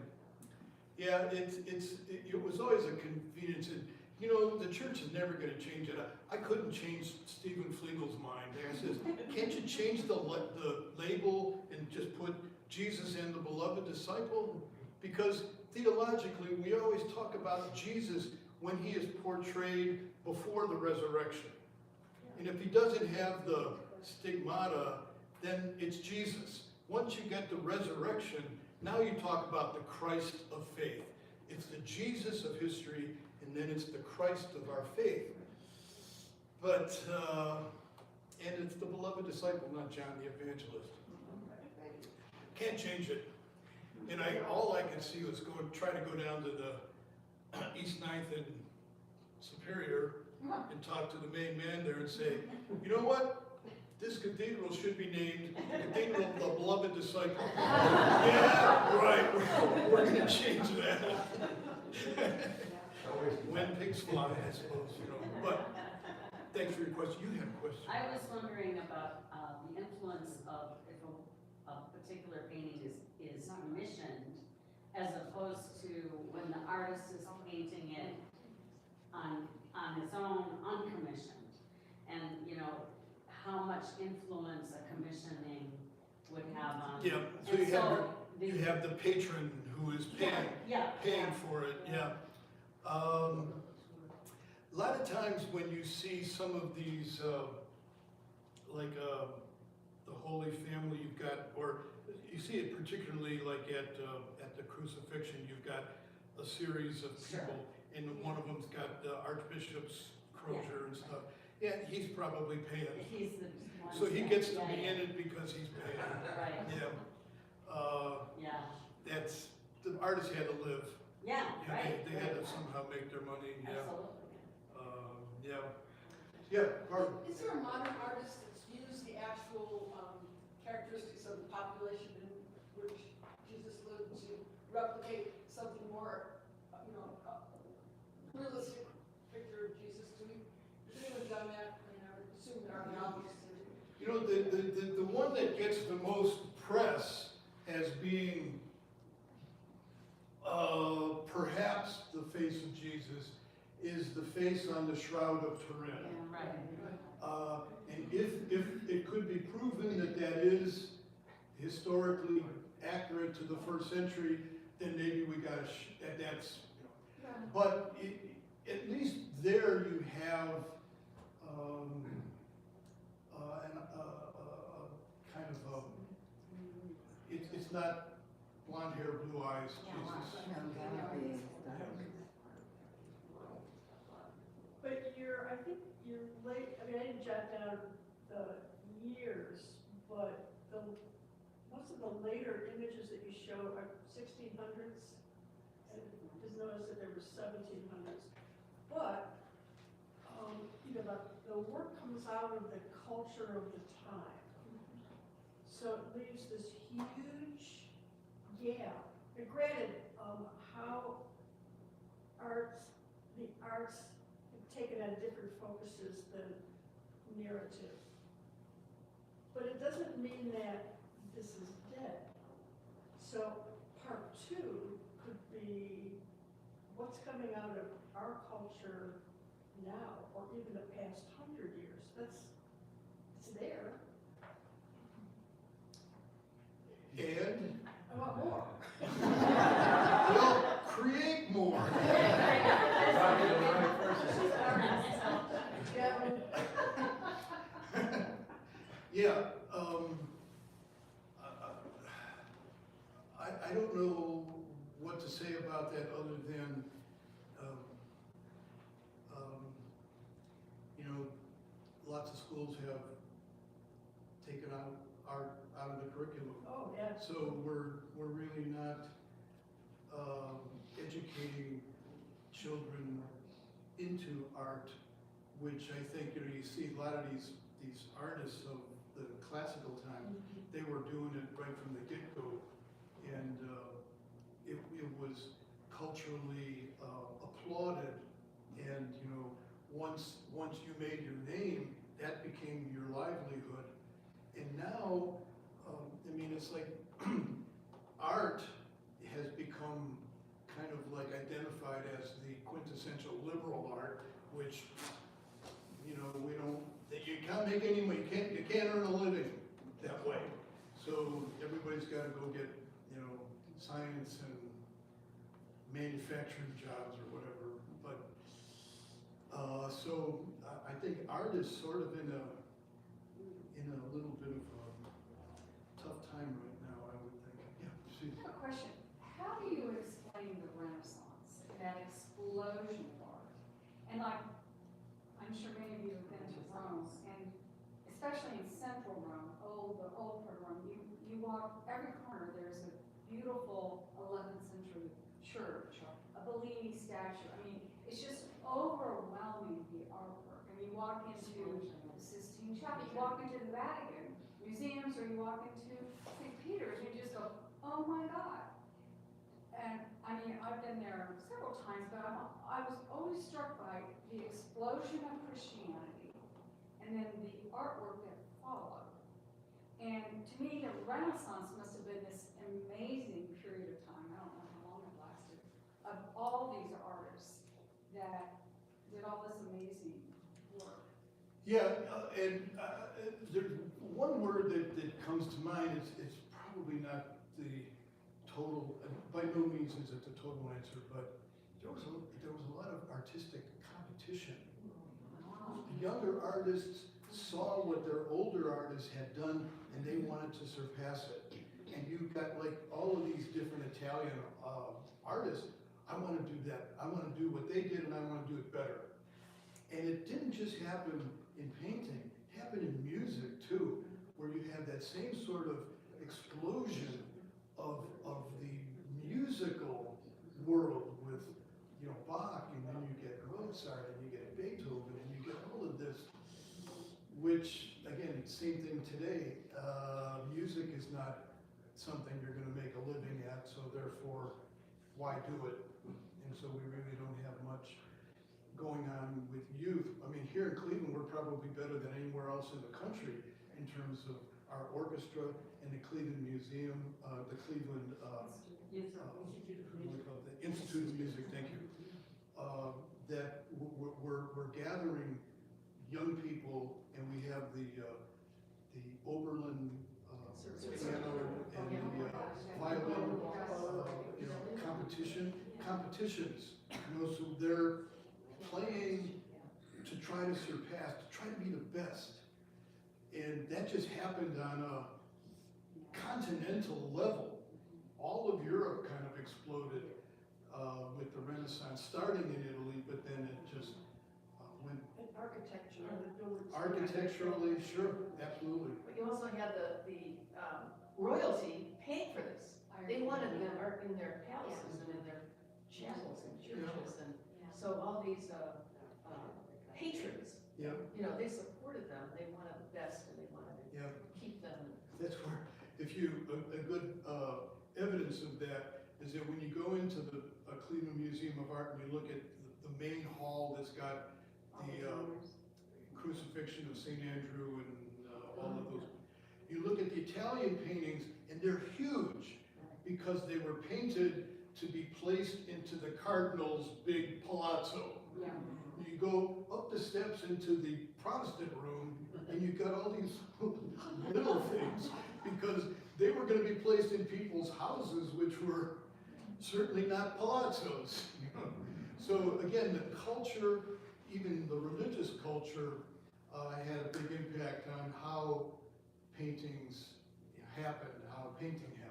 Yeah, it was always a convenience. And, you know, the church is never going to change it. I couldn't change Stephen Fliegel's mind. I says, can't you change the label and just put Jesus and the beloved disciple? Because theologically, we always talk about Jesus when he is portrayed before the resurrection. And if he doesn't have the stigmata, then it's Jesus. Once you get the resurrection, now you talk about the Christ of faith. It's the Jesus of history, and then it's the Christ of our faith. But, and it's the beloved disciple, not John the Evangelist. Can't change it. And all I can see was try to go down to the East 9th and Superior and talk to the main man there and say, you know what? This cathedral should be named Cathedral of the Beloved Disciple. Yeah, right. We're going to change that. When pigs fly, I suppose, you know. But thanks for your question. You had a question. I was wondering about the influence of if a particular painting is commissioned, as opposed to when the artist is painting it on its own, uncommissioned, and you know how much influence a commissioning would have on. Yeah. So you have the patron who is paying for it. Yeah. A lot of times when you see some of these, like the Holy Family, you've got, or you see it particularly like at the crucifixion, you've got a series of people, and one of them's got the Archbishop's crozier and stuff. Yeah, he's probably paying. He's the one. So he gets to be in it because he's paying. Right. Yeah. That's, the artist had to live. Yeah, right. They had to somehow make their money. Yeah. Absolutely. Yeah, Barbara. Is there a modern artist that's used the actual characteristics of the population in which Jesus lived to replicate something more, realistic picture of Jesus? Has anyone done that? I mean, I would assume that archaeologists do. You know, the one that gets the most press as being perhaps the face of Jesus is the face on the Shroud of Turin. Yeah, right. And if it could be proven that that is historically accurate to the first century, then maybe we got that's. But at least there you have of, it's not blonde hair, blue eyes, Jesus. But I think you're late, I mean, I didn't jot down the years, but most of the later images that you show are 1600s. And just notice that there were 1700s. But, the work comes out of the culture of the time. So it leaves this huge gap. And granted, how the arts have taken on different focuses than narrative. But it doesn't mean that this is dead. So part 2 could be what's coming out of our culture now, or even the past 100 years. It's there. And I want more. we'll create more. Yeah, I don't know what to say about that other than, lots of schools have taken art out of the curriculum. Oh, yeah. So we're really not educating children into art, which I think, you see a lot of these artists of the classical time, they were doing it right from the get-go. And it was culturally applauded. And, once you made your name, that became your livelihood. And now, it's like art has become kind of like identified as the quintessential liberal art, which, you can't make any money, you can't earn a living that way. So everybody's got to go get, science and manufacturing jobs or whatever. But, so I think art is sort of in a little bit of a tough time right now, I would think. Yeah, Susie. I have a question. How do you explain the Renaissance, that explosion of art? And I'm sure many of you have been to Rome, and especially in central Rome, the old part of Rome, you walk every corner, there's a beautiful 11th century church, a Bellini statue. It's just overwhelming, the artwork. And you walk into the Sistine Chapel, you walk into the Vatican museums, or you walk into St. Peter's, and you just go, oh my God. And I've been there several times, but I was always struck by the explosion of Christianity and then the artwork that followed. And to me, the Renaissance must have been this amazing period of time, I don't know how long it lasted, of all these artists that did all this amazing work. Yeah, and there's one word that comes to mind, it's probably not the total, by no means is it the total answer, but there was a lot of artistic competition. Younger artists saw what their older artists had done and they wanted to surpass it. And you've got like all of these different Italian artists, I want to do that. I want to do what they did and I want to do it better. And it didn't just happen in painting, it happened in music too, where you have that same sort of explosion of the musical world with, Bach, and then you get Mozart, and you get Beethoven, and you get all of this, which, again, same thing today. Music is not something you're going to make a living at, so therefore, why do it? And so we really don't have much going on with youth. Here in Cleveland, we're probably better than anywhere else in the country in terms of our orchestra and the Cleveland Museum, the Cleveland the Institute of Music, thank you. That we're gathering young people, and we have the Oberlin piano and the violin competitions. So they're playing to try to surpass, to try to be the best. And that just happened on continental level, all of Europe kind of exploded with the Renaissance, starting in Italy, but then it just went And architecture, the buildings. architecturally, sure, absolutely. But you also had the royalty paying for this. They wanted them art in their palaces and in their chapels and churches, and so all these patrons, Yeah, you know, they supported them, they wanted the best, and they wanted to yeah. keep them. That's where, if you, a good evidence of that is that when you go into the Cleveland Museum of Art and you look at the main hall that's got the crucifixion of St. Andrew and all of those, you look at the Italian paintings and they're huge because they were painted to be placed into the cardinal's big palazzo. Yeah. You go up the steps into the Protestant room, and you've got all these little things, because they were gonna be placed in people's houses, which were certainly not palazzos. So again, the culture, even the religious culture, had a big impact on how paintings happened, how painting happened.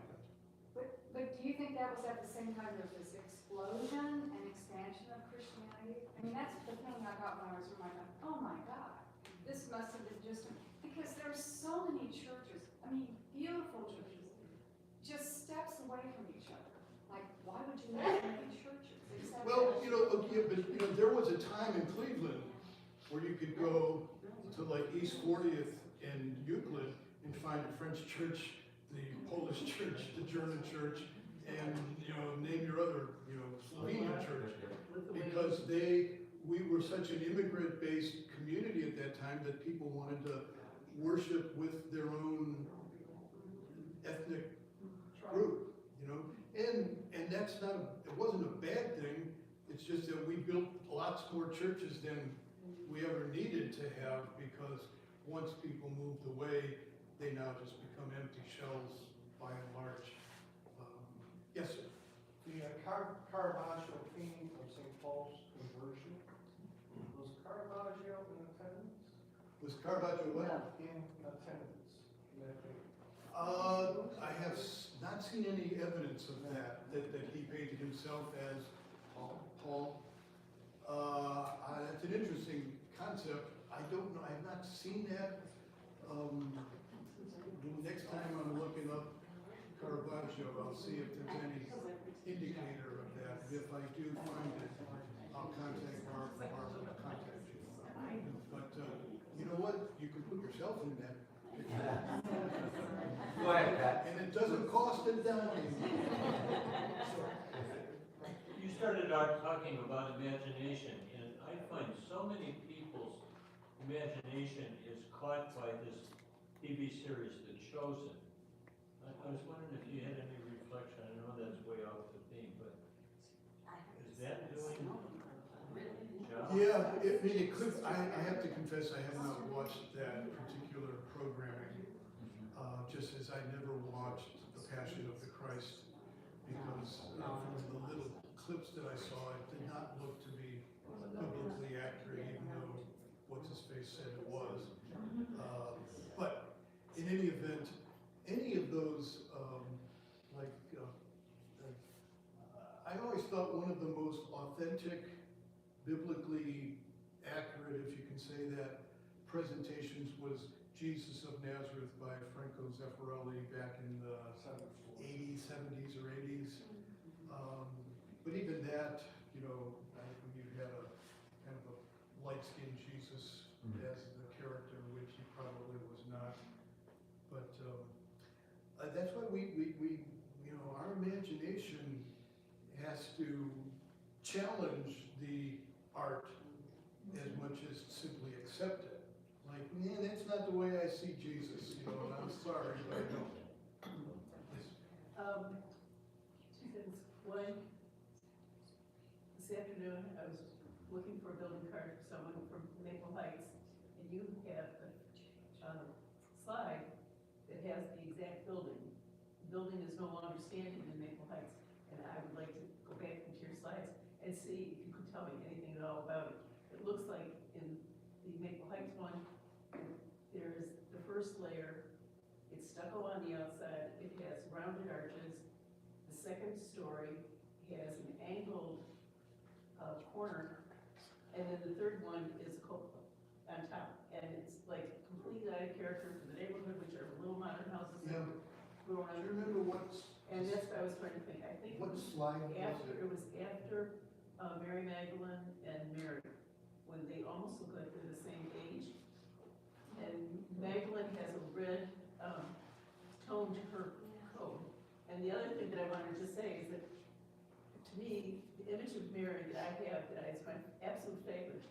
But do you think that was at the same time there was this explosion and expansion of Christianity? I mean, that's the thing I got when I was reading, like, oh my God, this must have been just, because there's so many churches, I mean, beautiful churches, just steps away from each other. Like, why would you need so many churches? Except Well, you know, yeah, but you know, there was a time in Cleveland where you could go to like East 40th and Euclid and find a French church, the Polish church, the German church, and, you know, name your other, you know, Slovenian church. Because we were such an immigrant-based community at that time that people wanted to worship with their own ethnic group, you know? And that's not, it wasn't a bad thing, it's just that we built lots more churches than we ever needed to have, because once people moved away, they now just become empty shells by and large. Yes, sir. The Caravaggio painting of St. Paul's conversion, was Caravaggio in attendance? Was Caravaggio what? In attendance. in that painting? I have not seen any evidence of that he painted himself as Paul. That's an interesting concept. I don't know, I have not seen that. Next time I'm looking up Caravaggio, I'll see if there's any indicator of that. If I do find it, I'll contact Barb, will contact you. But, you know what? You can put yourself in that picture. Go ahead, Pat. And it doesn't cost a dime. You started out talking about imagination, and I find so many people's imagination is caught by this TV series, The Chosen. I was wondering if you had any reflection, I know that's way off the theme, but is that doing job? Yeah, I mean, it could, I have to confess, I have not watched that particular programming, just as I never watched The Passion of the Christ, because from the little clips that I saw, it did not look to be biblically accurate, even though what's-his-face said it was. But in any event, any of those, I always thought one of the most authentic, biblically accurate, if you can say that, presentations was Jesus of Nazareth by Franco Zeffirelli back in the 80s, 70s or 80s. But even that, you know, when you had a kind of a light-skinned Jesus as the character, which he probably was not. But that's why we, you know, our imagination has to challenge the art as much as simply accept it. Like, man, that's not the way I see Jesus, you know, and I'm sorry, but I don't. Yes. Two things. One, this afternoon, I was looking for a building card for someone from Maple Heights, and you have a slide that has the exact building. The building is no longer standing in Maple Heights, and I would like to go back into your slides and see if you could tell me anything at all about it. It looks like in the Maple Heights one, there is the first layer, it's stucco on the outside, it rounded arches. The second story has an angled corner, and then the third one is a cupola on top. And it's like completely out of character for the neighborhood, which are little modern houses that Yeah. were Do around. you remember what's, And that's what I was trying to think. I think it what was slide was after, it? it was after Mary Magdalene and Mary, when they almost look like they're the same age. And Magdalene has a red tone to her coat. And the other thing that I wanted to say is that, to me, the image of Mary that I have, that is my absolute favorite,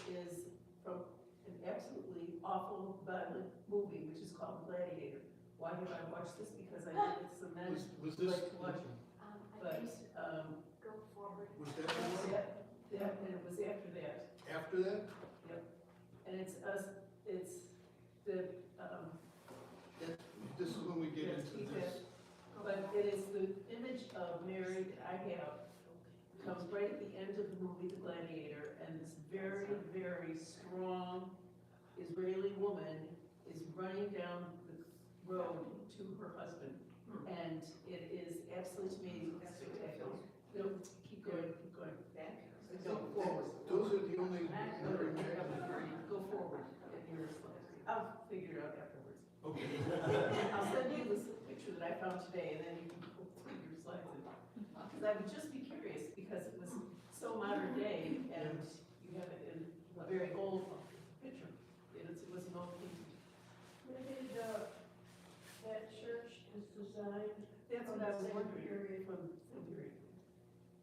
is from an absolutely awful violent movie, which is called Gladiator. Why have I watched this? Because I know it's the men Was this, like to watch it. But, Go forward. was that the one? and it was after that. After that? And it's us, it's the, This is when we get Yes, into he this. but it is the image of Mary that I have, comes right at the end of the movie, The Gladiator, and this very, very strong Israeli woman is running down the road to her husband. And it is absolutely, to me, spectacular. No, keep going, keep going. No, forward. Those are the only Mary Magdalene. Go forward in your slides. I'll figure it out afterwards. Okay. I'll send you this picture that I found today, and then you can go through your slides. Because I would just be curious, because it was so modern day, and you have it in a very old picture. It was an old painting. Maybe that church is designed. That's what I was wondering, from the period.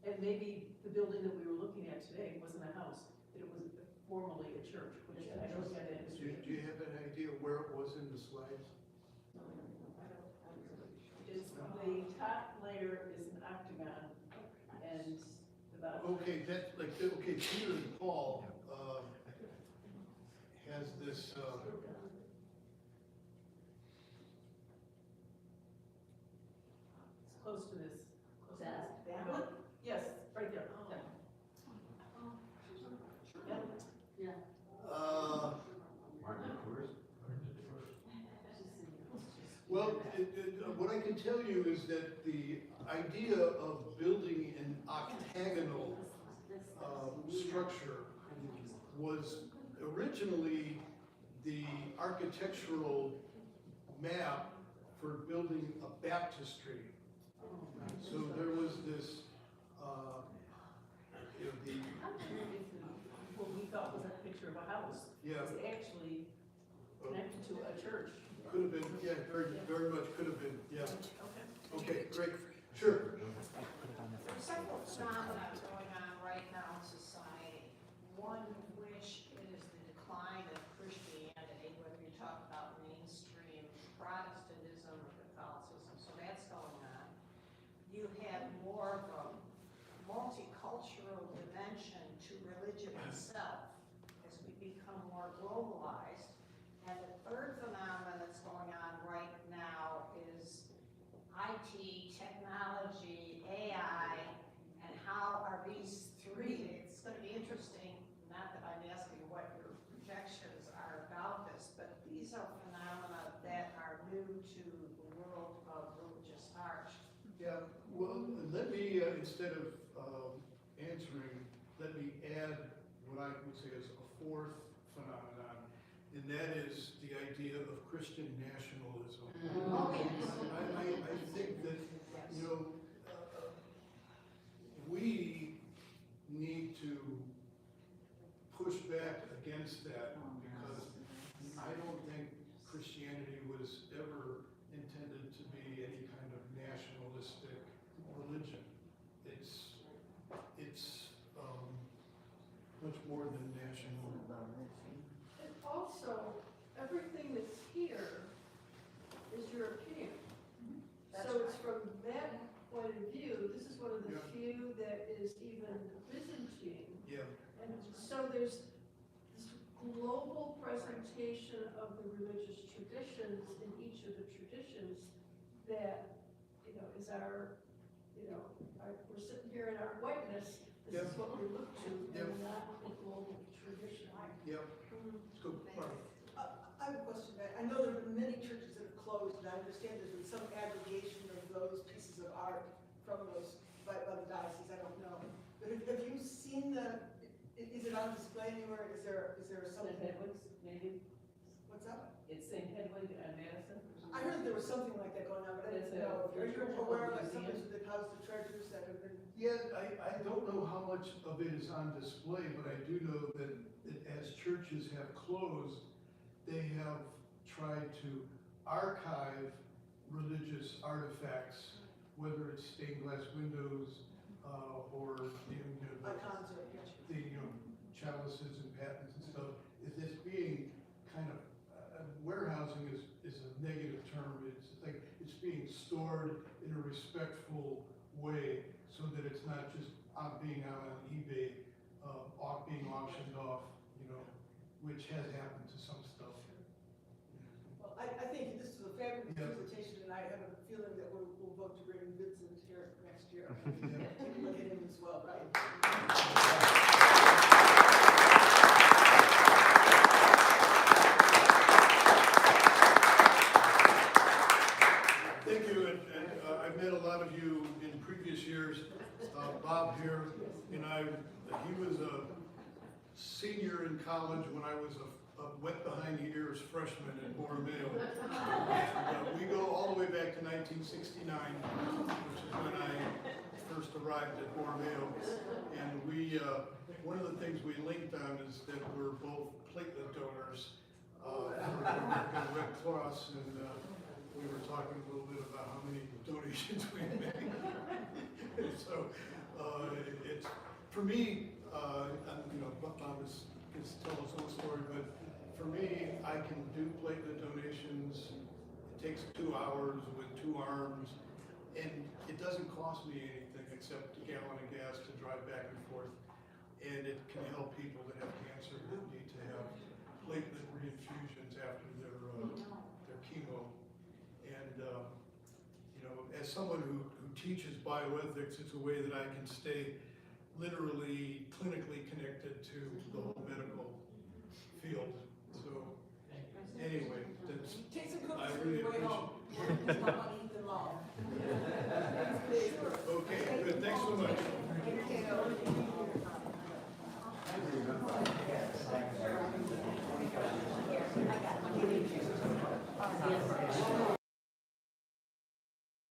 And maybe the building that we were looking at today wasn't a house, it was formerly a church, which I don't get Do into. you have an idea where it was in the slides? Is the top layer is an octagon, and about. Okay, that's like, okay, Peter and Paul, has this, It's close to this. Close to That- this. that No, yes, right there. Yeah. Yeah. Martin Tourist? well, what I can tell you is that the idea of building an octagonal structure was originally the architectural map for building a baptistry. So there was this, What we thought was a picture of a house yeah, is actually connected to a church. could have been, yeah, very, very much could have been, yeah. Okay. Okay, great, sure. There's several phenomena going on right now in society. One of which is the decline of Christianity, whether you talk about mainstream Protestantism or Catholicism, so that's going on. You have more of a multicultural dimension to religion itself as we become more globalized. And the third phenomenon that's going on right now is IT, technology, AI, and how are these three, it's gonna be interesting, not that I'm asking what your projections are about this, but these are phenomena that are new to the world of religious art. Yeah, well, let me, instead of answering, let me add what I would say is a fourth phenomenon, and that is the idea of Christian nationalism. I think that, you know, we need to push back against that, because I don't think Christianity was ever intended to be any kind of nationalistic religion. It's much more than national. And also, everything that's here is European. So it's from that point of view, this is one of the Yeah. few that is even Byzantine. Yeah, And so there's this global presentation of the religious traditions in each of the traditions that, you know, is our, you know, we're sitting here in our whiteness, this is what we look to, and not the global tradition. yeah. Let's go, Mark. I have a question. I know there have been many churches that have closed, and I understand there's been some aggregation of those Is it on display anywhere? Is there St. something? Hedwig's, maybe? What's up? It's St. Hedwig on Madison? I heard there was something like that going on, but I It's didn't a know. Are you virtual aware of like museum. something that house the treasures that have been? Yeah, I don't know how much of it is on display, but I do know that as churches have closed, they have tried to archive religious artifacts, whether it's stained glass windows, or Icons or, yeah. the chalices and patens and stuff. It's being kind of, warehousing is a negative term. It's like, it's being stored in a respectful way so that it's not just being out on eBay, being auctioned off, which has happened to some stuff. Well, I think this was a fabulous Yeah. presentation, and I have a feeling that we'll vote to bring Vincent here next year. Yeah. Maybe look at him as well, right? Thank you, and I've met a lot of you in previous years. Bob here, and he was a senior in college when I was a wet behind the ears freshman at Borromeo. We go all the way back to 1969, which is when I first arrived at Borromeo. And one of the things we linked on is that we're both platelet donors for the Red Cross, and we were talking a little bit about how many donations we made. And so it's, for me, Bob can tell his own story, but for me, I can do platelet donations. It takes 2 hours with 2 arms, and it doesn't cost me anything except a gallon of gas to drive back and forth. And it can help people that have cancer that need to have platelet reinfusions after their chemo. And as someone who teaches bioethics, it's a way that I can stay literally clinically connected to the whole medical field. So anyway, that's, Take some I cookies for really your way appreciate home.